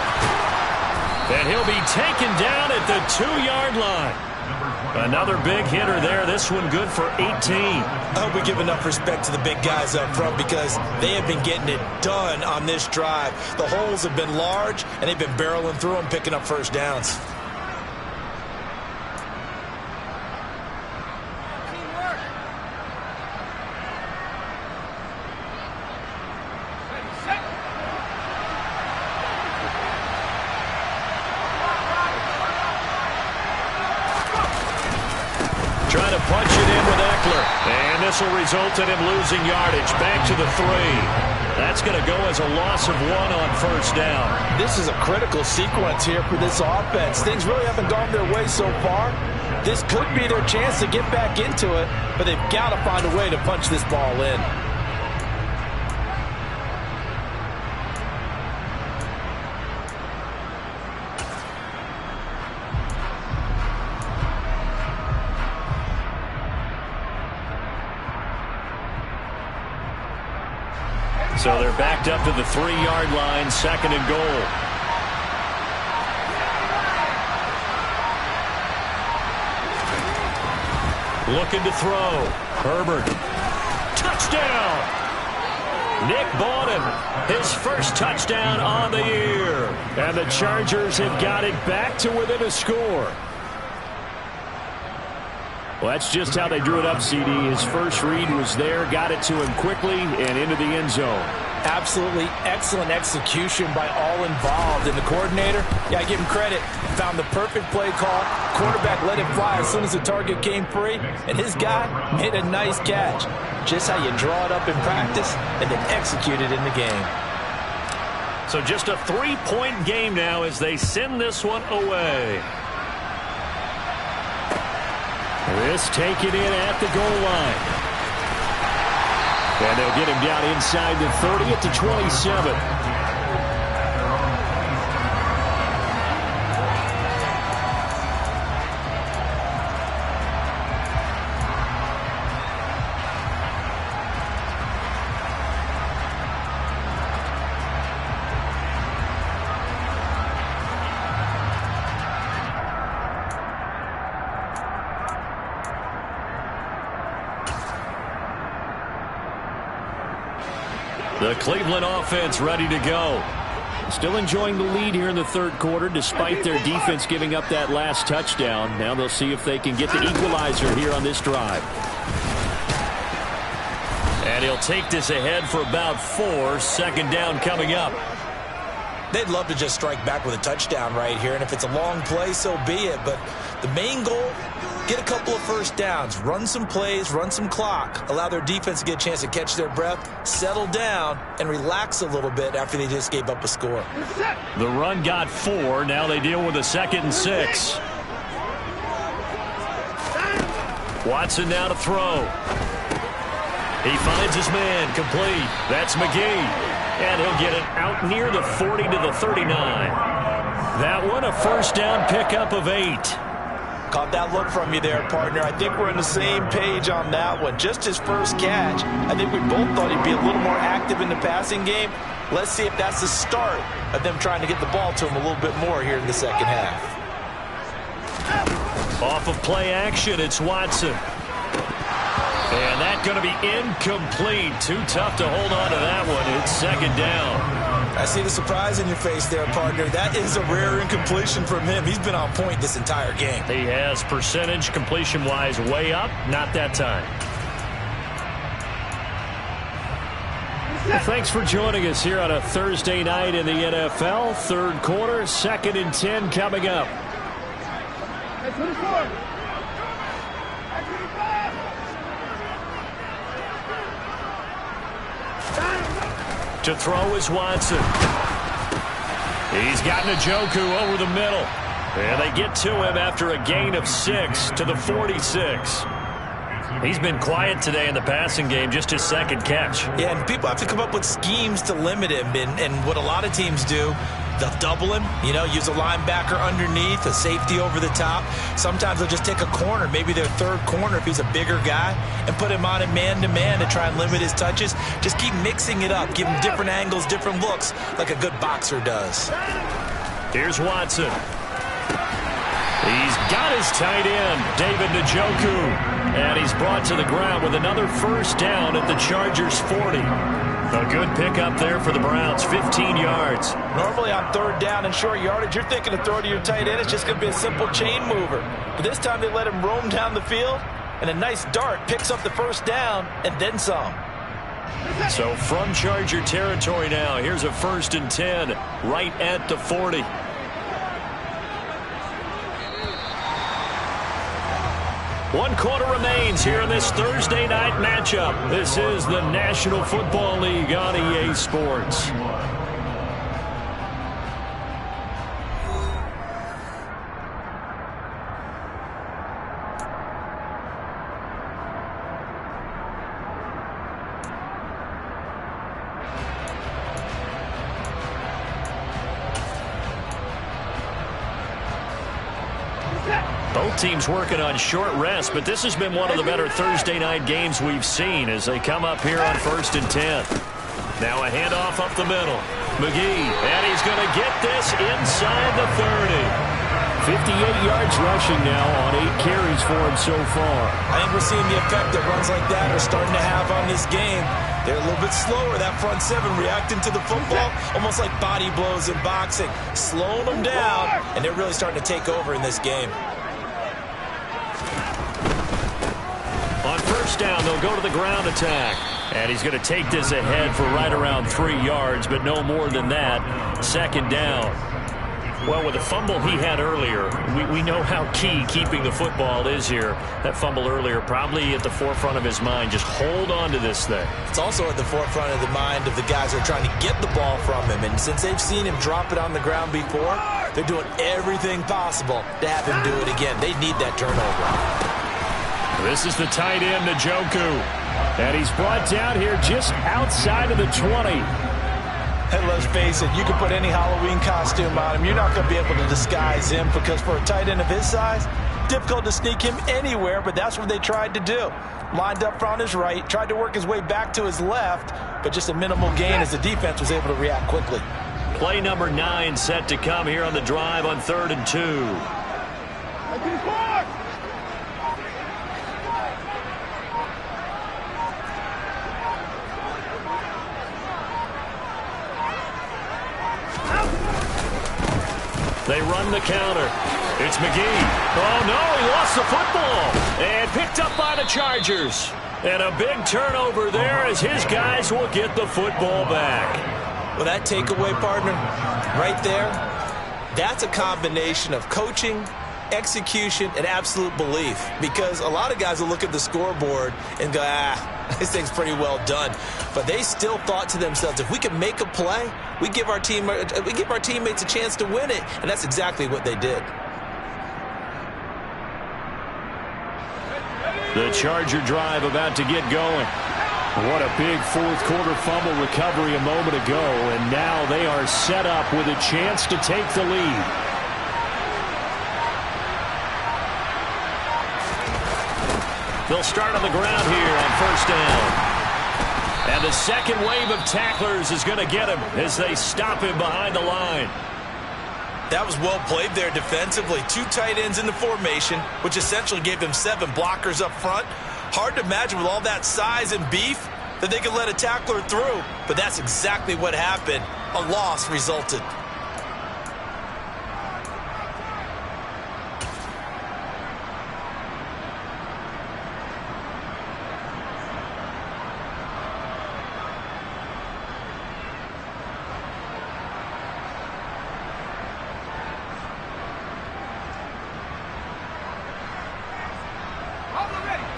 And he'll be taken down at the 2-yard line. Another big hitter there. This one good for 18. I hope we give enough respect to the big guys up front because they have been getting it done on this drive. The holes have been large, and they've been barreling through them, picking up 1st downs. this will result in him losing yardage. Back to the 3. That's going to go as a loss of 1 on first down. This is a critical sequence here for this offense. Things really haven't gone their way so far. This could be their chance to get back into it, but they've got to find a way to punch this ball in. So they're backed up to the 3-yard line, 2nd and goal. Looking to throw. Herbert. Touchdown! Nick Bawden, his first touchdown on the year. And the Chargers have got it back to within a score. Well, that's just how they drew it up, CD. His first read was there, got it to him quickly, and into the end zone. Absolutely excellent execution by all involved. And the coordinator, yeah, I give him credit, found the perfect play call. Quarterback let it fly as soon as the target came free, and his guy made a nice catch. Just how you draw it up in practice and then execute it in the game. So just a 3-point game now as they send this one away. This taken in at the goal line. And they'll get him down inside the 30 at the 27. The Cleveland offense ready to go. Still enjoying the lead here in the third quarter despite their defense giving up that last touchdown. Now they'll see if they can get the equalizer here on this drive. And he'll take this ahead for about 4. 2nd down coming up. They'd love to just strike back with a touchdown right here, and if it's a long play, so be it. But the main goal, get a couple of first downs, run some plays, run some clock, allow their defense to get a chance to catch their breath, settle down, and relax a little bit after they just gave up a score. The run got 4. Now they deal with a 2nd and 6. Watson now to throw. He finds his man, complete. That's McGee. And he'll get it out near the 40 to the 39. That one, a first down pickup of 8. Caught that look from you there, partner. I think we're on the same page on that one. Just his first catch. I think we both thought he'd be a little more active in the passing game. Let's see if that's the start of them trying to get the ball to him a little bit more here in the second half. Off of play action, it's Watson. And that's going to be incomplete. Too tough to hold on to that one. It's 2nd down. I see the surprise in your face there, partner. That is a rare incompletion from him. He's been on point this entire game. He has percentage completion-wise way up. Not that time. Well, thanks for joining us here on a Thursday night in the NFL. Third quarter, 2nd and 10 coming up. To throw is Watson. He's got Njoku over the middle. And they get to him after a gain of 6 to the 46. He's been quiet today in the passing game, just his 2nd catch. Yeah, and people have to come up with schemes to limit him. And what a lot of teams do, they'll double him, use a linebacker underneath, a safety over the top. Sometimes they'll just take a corner, maybe their 3rd corner if he's a bigger guy, and put him on it man-to-man to try and limit his touches. Just keep mixing it up, give him different angles, different looks, like a good boxer does. Here's Watson. He's got his tight end, David Njoku. And he's brought to the ground with another first down at the Chargers' 40. A good pickup there for the Browns, 15 yards. Normally on 3rd down and short yardage, you're thinking of throw to your tight end. It's just going to be a simple chain mover. But this time they let him roam down the field, and a nice dart picks up the first down and then some. So from Charger territory now, here's a 1st and 10 right at the 40. 1 quarter remains here in this Thursday night matchup. This is the National Football League on EA Sports. Both teams working on short rest, but this has been one of the better Thursday night games we've seen as they come up here on 1st and 10. Now a handoff up the middle. McGee, and he's going to get this inside the 30. 58 yards rushing now on 8 carries for him so far. I think we're seeing the effect that runs like that are starting to have on this game. They're a little bit slower, that front seven, reacting to the football, almost like body blows in boxing, slowing them down, and they're really starting to take over in this game. On 1st down, they'll go to the ground attack. And he's going to take this ahead for right around 3 yards, but no more than that. 2nd down. Well, with the fumble he had earlier, we know how key keeping the football is here. That fumble earlier probably at the forefront of his mind. Just hold on to this thing. It's also at the forefront of the mind of the guys who are trying to get the ball from him. And since they've seen him drop it on the ground before, they're doing everything possible to have him do it again. They need that turnover. This is the tight end, Njoku. And he's brought down here just outside of the 20. And let's face it, you can put any Halloween costume on him. You're not going to be able to disguise him because for a tight end of his size, difficult to sneak him anywhere, but that's what they tried to do. Lined up on his right, tried to work his way back to his left, but just a minimal gain as the defense was able to react quickly. Play number 9 set to come here on the drive on 3rd and 2. They run the counter. It's McGee. Oh, no, he lost the football. And picked up by the Chargers. And a big turnover there as his guys will get the football back. Well, that takeaway, partner, right there, that's a combination of coaching, execution, and absolute belief. Because a lot of guys will look at the scoreboard and go, this thing's pretty well done. But they still thought to themselves, if we can make a play, we give our teammates a chance to win it. And that's exactly what they did. The Charger drive about to get going. What a big 4th quarter fumble recovery a moment ago. And now they are set up with a chance to take the lead. They'll start on the ground here on 1st down. And the second wave of tacklers is going to get him as they stop him behind the line. That was well played there defensively. 2 tight ends in the formation, which essentially gave them 7 blockers up front. Hard to imagine with all that size and beef that they could let a tackler through. But that's exactly what happened. A loss resulted.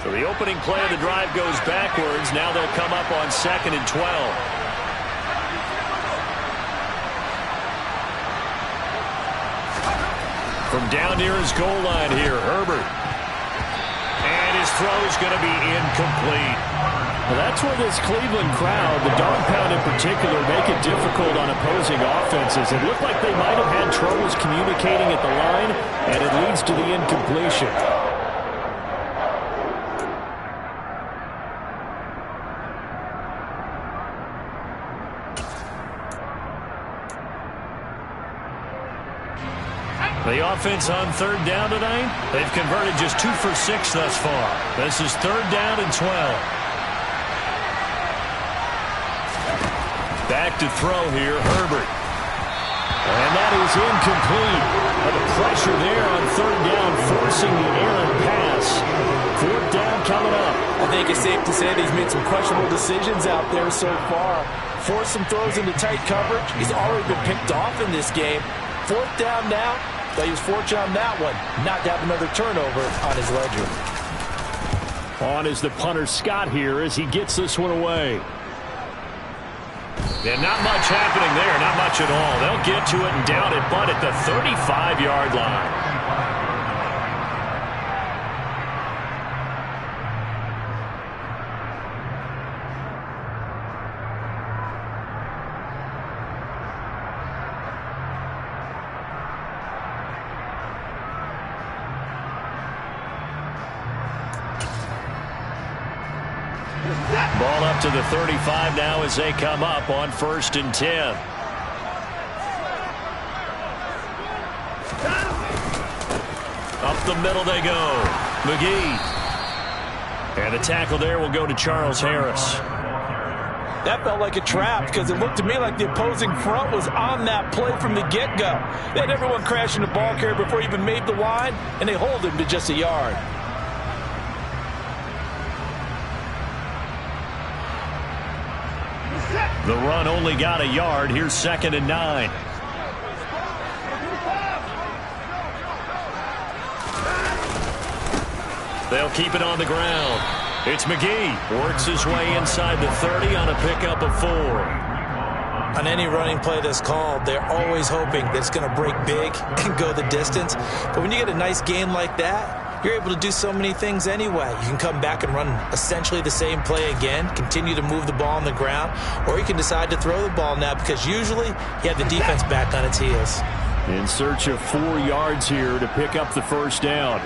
So the opening play of the drive goes backwards. Now they'll come up on 2nd and 12. From down near his goal line here, Herbert. And his throw is going to be incomplete. Well, that's where this Cleveland crowd, the dog pound in particular, make it difficult on opposing offenses. It looked like they might have had troubles communicating at the line, and it leads to the incompletion. The offense on 3rd down tonight, they've converted just 2 for 6 thus far. This is 3rd down and 12. Back to throw here, Herbert. And that is incomplete. The pressure there on 3rd down, forcing the errant pass. 4th down coming up. I think it's safe to say that he's made some questionable decisions out there so far. Forced some throws into tight coverage. He's already been picked off in this game. 4th down now. But he was fortunate on that one, not to have another turnover on his ledger. On is the punter Scott here as he gets this one away. And not much happening there, not much at all. They'll get to it and down it, but at the 35-yard line. Ball up to the 35 now as they come up on 1st and 10. Up the middle they go. McGee. And the tackle there will go to Charles Harris. That felt like a trap because it looked to me like the opposing front was on that play from the get-go. They had everyone crashing the ball carrier before he even made the line, and they hold him to just a yard. The run only got a yard. Here's 2nd and 9. They'll keep it on the ground. It's McGee. Works his way inside the 30 on a pickup of 4. On any running play that's called, they're always hoping that it's going to break big and go the distance. But when you get a nice gain like that, you're able to do so many things anyway. You can come back and run essentially the same play again, continue to move the ball on the ground, or you can decide to throw the ball now because usually you have the defense back on its heels. In search of 4 yards here to pick up the 1st down.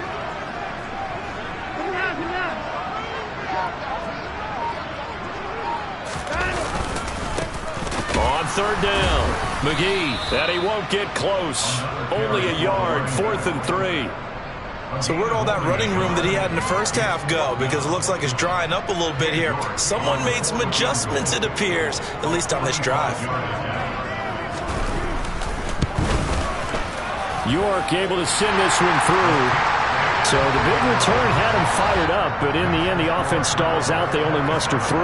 On 3rd down, McGee, and he won't get close. Only a yard, 4th and 3. So where'd all that running room that he had in the first half go? Because it looks like it's drying up a little bit here. Someone made some adjustments, it appears, at least on this drive. York able to send this one through. So the big return had him fired up, but in the end the offense stalls out. They only muster 3.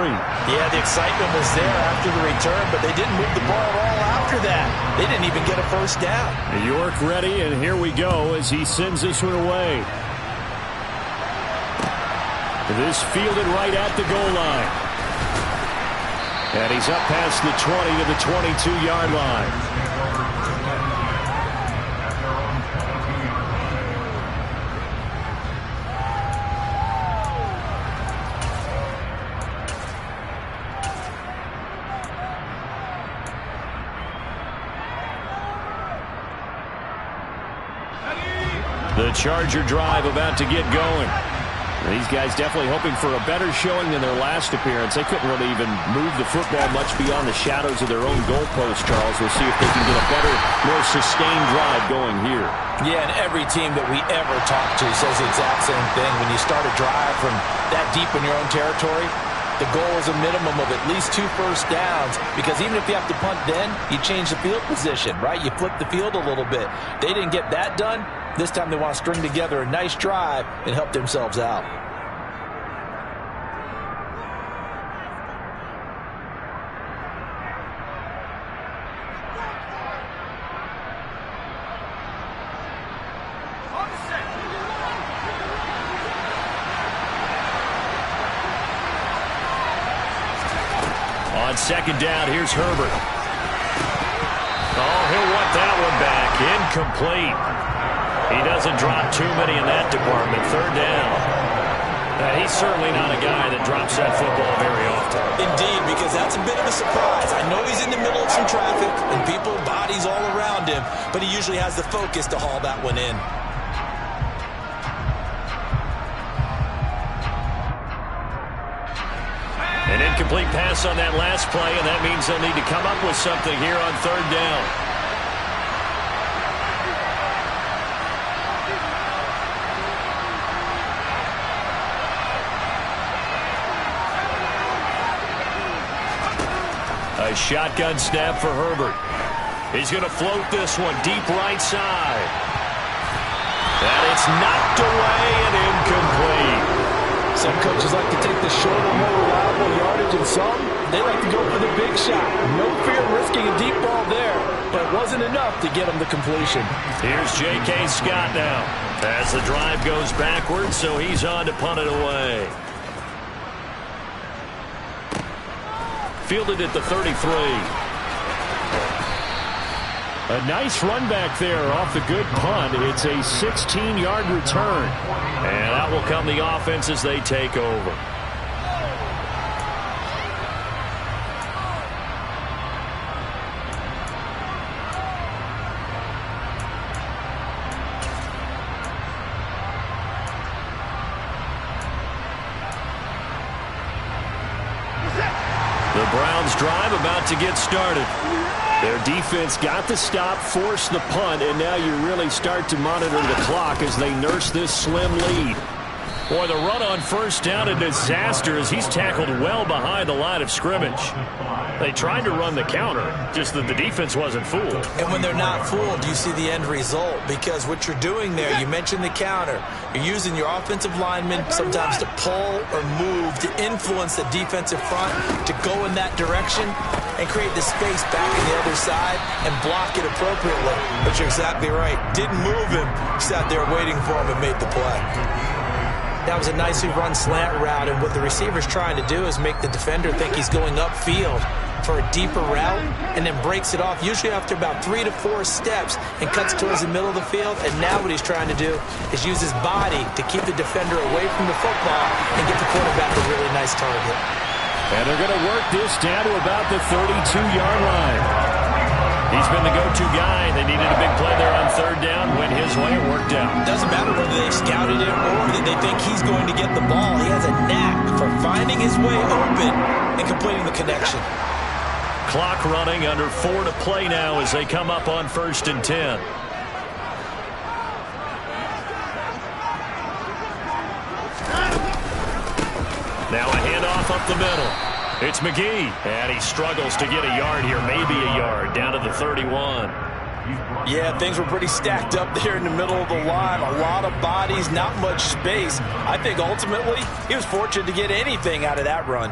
Yeah, the excitement was there after the return, but they didn't move the ball at all after that. They didn't even get a 1st down. York ready, and here we go as he sends this one away. This fielded right at the goal line. And he's up past the 20 to the 22-yard line. The Charger drive about to get going. These guys definitely hoping for a better showing than their last appearance. They couldn't really even move the football much beyond the shadows of their own goalpost, Charles. We'll see if they can get a better, more sustained drive going here. Yeah, and every team that we ever talk to says the exact same thing. When you start a drive from that deep in your own territory, the goal is a minimum of at least 2 first downs, because even if you have to punt then, you change the field position, right? You flip the field a little bit. They didn't get that done. This time they want to string together a nice drive and help themselves out. On 2nd down, here's Herbert. Oh, he'll want that one back. Incomplete. He doesn't drop too many in that department. 3rd down. He's certainly not a guy that drops that football very often. Indeed, because that's a bit of a surprise. I know he's in the middle of some traffic and people, bodies all around him, but he usually has the focus to haul that one in. An incomplete pass on that last play, and that means they'll need to come up with something here on 3rd down. A shotgun snap for Herbert. He's going to float this one deep right side. And it's knocked away and incomplete. Some coaches like to take the shorter, more reliable yardage, and some, they like to go for the big shot. No fear of risking a deep ball there, but it wasn't enough to get him the completion. Here's J.K. Scott now as the drive goes backwards, so he's on to punt it away. fielded at the 33. A nice run back there off the good punt. It's a 16-yard return. And out will come the offense as they take over. The Browns drive about to get started. Their defense got the stop, forced the punt, and now you really start to monitor the clock as they nurse this slim lead. Boy, the run on first down, a disaster as he's tackled well behind the line of scrimmage. They tried to run the counter, just that the defense wasn't fooled. And when they're not fooled, you see the end result, because what you're doing there, you mentioned the counter. You're using your offensive linemen sometimes to pull or move to influence the defensive front to go in that direction and create the space back on the other side and block it appropriately. But you're exactly right. Didn't move him. Sat there waiting for him and made the play. That was a nicely run slant route, and what the receiver's trying to do is make the defender think he's going upfield for a deeper route and then breaks it off, usually after about 3 to 4 steps, and cuts towards the middle of the field. And now what he's trying to do is use his body to keep the defender away from the football and get the quarterback a really nice target. And they're going to work this down to about the 32-yard line. He's been the go-to guy. They needed a big play there on third down. Went his way. It worked out. Doesn't matter whether they've scouted it or that they think he's going to get the ball. He has a knack for finding his way open and completing the connection. Clock running, under 4 to play now as they come up on 1st and 10. Now a handoff up the middle. It's McGee, and he struggles to get a yard here, maybe a yard, down to the 31. Yeah, things were pretty stacked up there in the middle of the line. A lot of bodies, not much space. I think ultimately he was fortunate to get anything out of that run.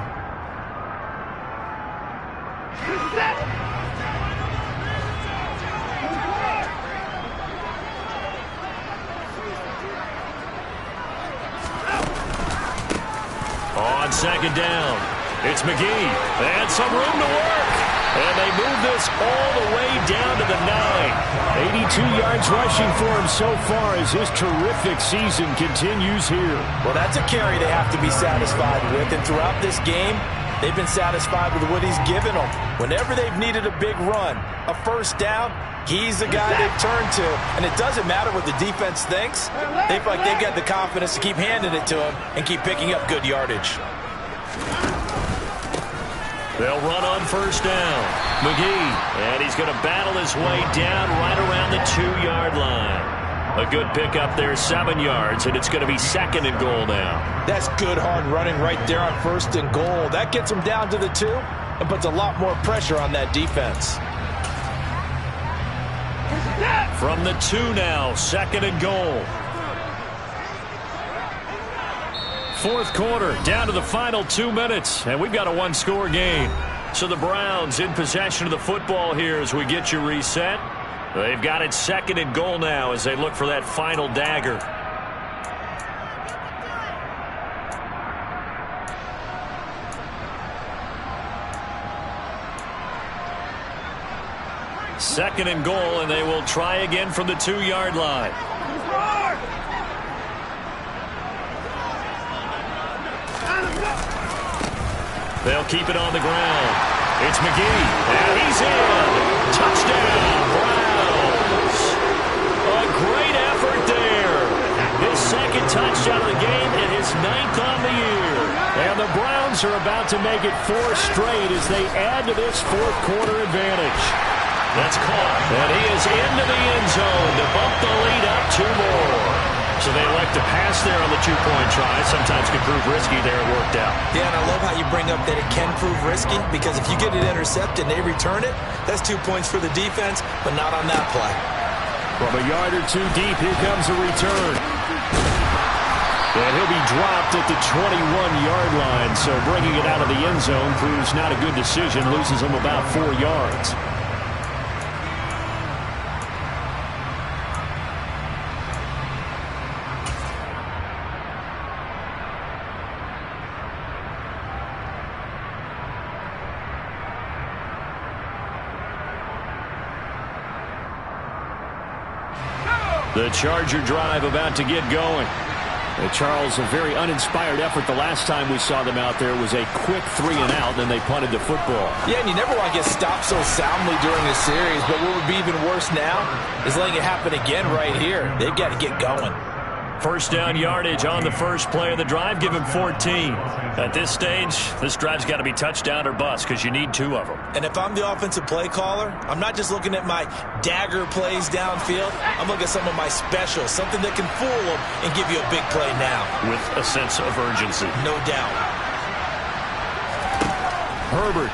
On second down, it's McGee, and some room to work. And they move this all the way down to the 9. 82 yards rushing for him so far as his terrific season continues here. Well, that's a carry they have to be satisfied with. And throughout this game, they've been satisfied with what he's given them. Whenever they've needed a big run, a first down, he's the guy they've turned to. And it doesn't matter what the defense thinks. They feel like they've got the confidence to keep handing it to him and keep picking up good yardage. They'll run on first down. McGee, and he's going to battle his way down right around the 2-yard line. A good pickup there, 7 yards, and it's going to be 2nd and goal now. That's good hard running right there on 1st and goal. That gets them down to the 2 and puts a lot more pressure on that defense. From the 2 now, 2nd and goal. 4th quarter, down to the final 2 minutes, and we've got a 1-score game. So the Browns in possession of the football here as we get you reset. They've got it 2nd and goal now as they look for that final dagger. Second and goal, and they will try again from the 2-yard line. They'll keep it on the ground. It's McGee, and he's in. Touchdown, Browns. A great effort there. His 2nd touchdown of the game and his 9th on the year. And the Browns are about to make it 4 straight as they add to this 4th quarter advantage. That's caught, and he is into the end zone to bump the lead up 2 more. So they elect to pass there on the 2-point try. Sometimes can prove risky there. It worked out. Yeah, and I love how you bring up that it can prove risky, because if you get it intercepted and they return it, that's 2 points for the defense, but not on that play. From a yard or 2 deep, here comes a return. And he'll be dropped at the 21-yard line, so bringing it out of the end zone proves not a good decision, loses him about 4 yards. The Charger drive about to get going. Charles, a very uninspired effort the last time we saw them out there. It was a quick 3-and-out, then they punted the football. Yeah, and you never want to get stopped so soundly during a series, but what would be even worse now is letting it happen again right here. They've got to get going. First down yardage on the first play of the drive. Give him 14. At this stage, this drive's got to be touchdown or bust because you need 2 of them. And if I'm the offensive play caller, I'm not just looking at my dagger plays downfield. I'm looking at some of my specials, something that can fool them and give you a big play now. With a sense of urgency. No doubt. Herbert.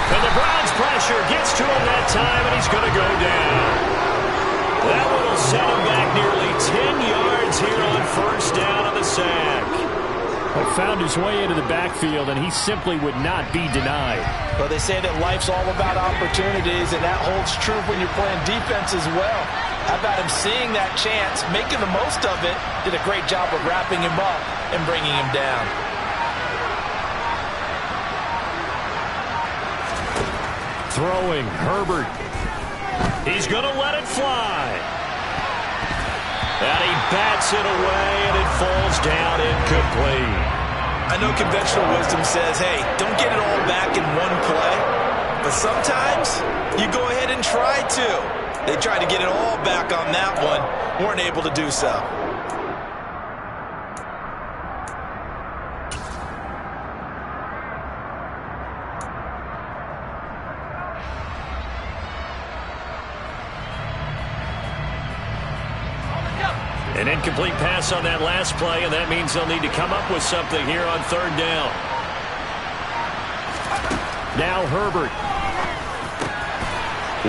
And the Browns pressure gets to him that time, and he's going to go down. That one will set him back nearly 10 yards here on first down on the sack. Found his way into the backfield, and he simply would not be denied. Well, they say that life's all about opportunities, and that holds true when you're playing defense as well. How about him seeing that chance, making the most of it, did a great job of wrapping him up and bringing him down. Throwing, Herbert. He's going to let it fly. And he bats it away, and it falls down incomplete. I know conventional wisdom says, hey, don't get it all back in one play. But sometimes you go ahead and try to. They tried to get it all back on that one. Weren't able to do so. An incomplete pass on that last play, and that means they'll need to come up with something here on third down. Now Herbert.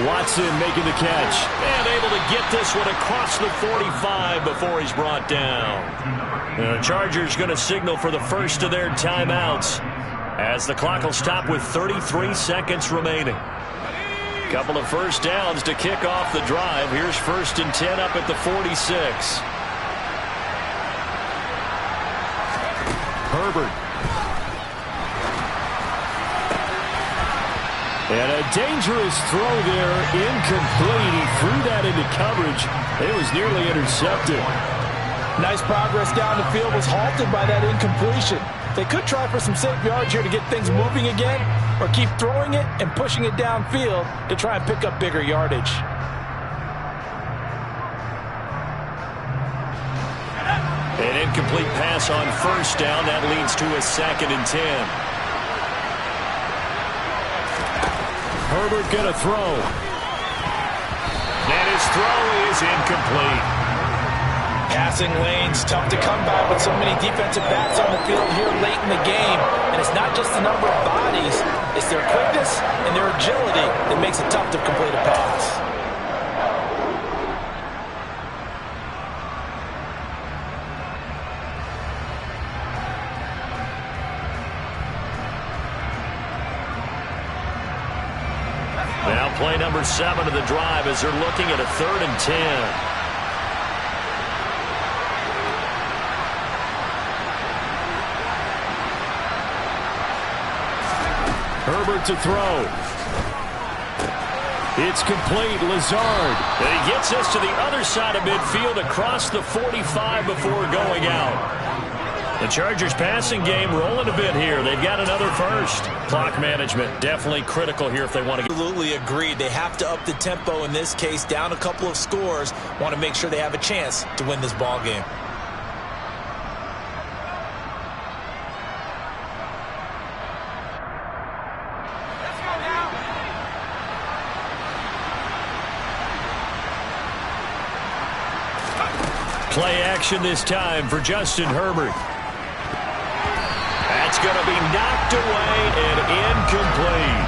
Watson making the catch. And able to get this one across the 45 before he's brought down. The Chargers going to signal for the first of their timeouts as the clock will stop with 33 seconds remaining. Couple of first downs to kick off the drive. Here's 1st and 10 up at the 46. Herbert. And a dangerous throw there, incomplete. He threw that into coverage. It was nearly intercepted. Nice progress down the field, was halted by that incompletion. They could try for some safe yards here to get things moving again, or keep throwing it and pushing it downfield to try and pick up bigger yardage. An incomplete pass on first down. That leads to a 2nd and 10. Herbert gonna throw. And his throw is incomplete. Passing lanes, tough to come by with so many defensive backs on the field here late in the game. And it's not just the number of bodies, it's their quickness and their agility that makes it tough to complete a pass. Now play number 7 of the drive as they're looking at a 3rd and 10. Herbert to throw. It's complete. Lazard. And he gets us to the other side of midfield across the 45 before going out. The Chargers passing game rolling a bit here. They've got another first. Clock management definitely critical here if they want to get. Absolutely agreed. They have to up the tempo in this case, down a couple of scores. Want to make sure they have a chance to win this ball game. Play action this time for Justin Herbert. That's going to be knocked away and incomplete.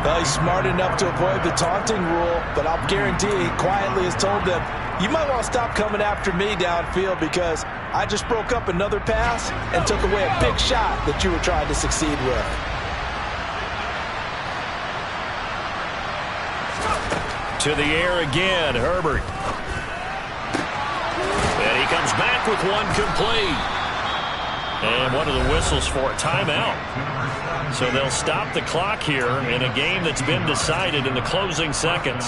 Well, he's smart enough to avoid the taunting rule, but I'll guarantee he quietly has told them, you might want to stop coming after me downfield because I just broke up another pass and took away a big shot that you were trying to succeed with. To the air again, Herbert. And he comes back with one complete. And one of the whistles for a timeout. So they'll stop the clock here in a game that's been decided in the closing seconds.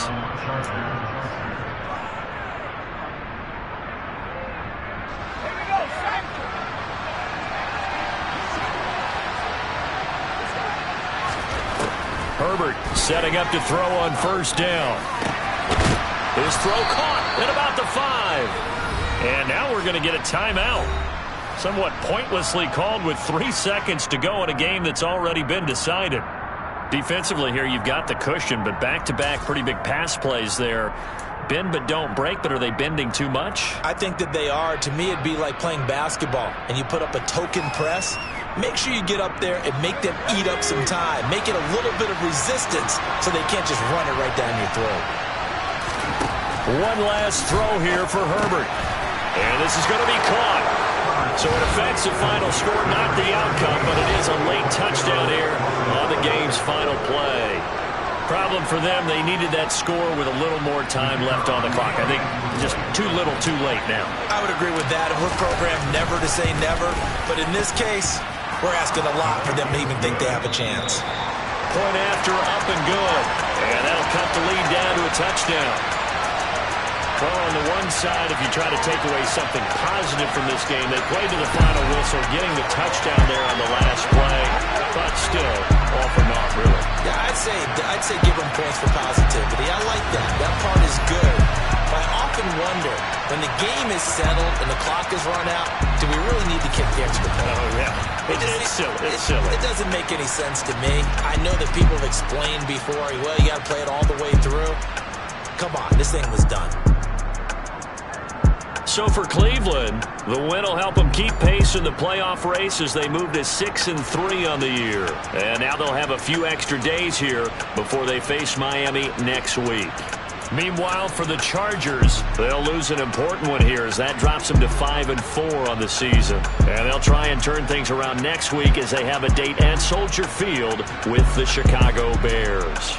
Herbert setting up to throw on first down. His throw caught at about the 5. And now we're going to get a timeout. Somewhat pointlessly called with 3 seconds to go in a game that's already been decided. Defensively here, you've got the cushion, but back-to-back pretty big pass plays there. Bend but don't break, but are they bending too much? I think that they are. To me, it'd be like playing basketball, and you put up a token press. Make sure you get up there and make them eat up some time. Make it a little bit of resistance so they can't just run it right down your throat. One last throw here for Herbert. And this is going to be caught. So it affects the final score, not the outcome, but it is a late touchdown here on the game's final play. Problem for them, they needed that score with a little more time left on the clock. I think just too little too late now. I would agree with that. And we're programmed never to say never. But in this case, we're asking a lot for them to even think they have a chance. Point after, up and good. And that'll cut the lead down to a touchdown. Well, on the one side, if you try to take away something positive from this game, they played to the final whistle, getting the touchdown there on the last play, but still, all for naught, really. Yeah, I'd say give them points for positivity. I like that. That part is good. But I often wonder, when the game is settled and the clock is run out, do we really need to kick the extra point? Oh, yeah. It's silly. It's silly. It doesn't make any sense to me. I know that people have explained before, well, you got to play it all the way through. Come on, this thing was done. So for Cleveland, the win will help them keep pace in the playoff race as they move to 6-3 on the year. And now they'll have a few extra days here before they face Miami next week. Meanwhile, for the Chargers, they'll lose an important one here as that drops them to 5-4 on the season. And they'll try and turn things around next week as they have a date at Soldier Field with the Chicago Bears.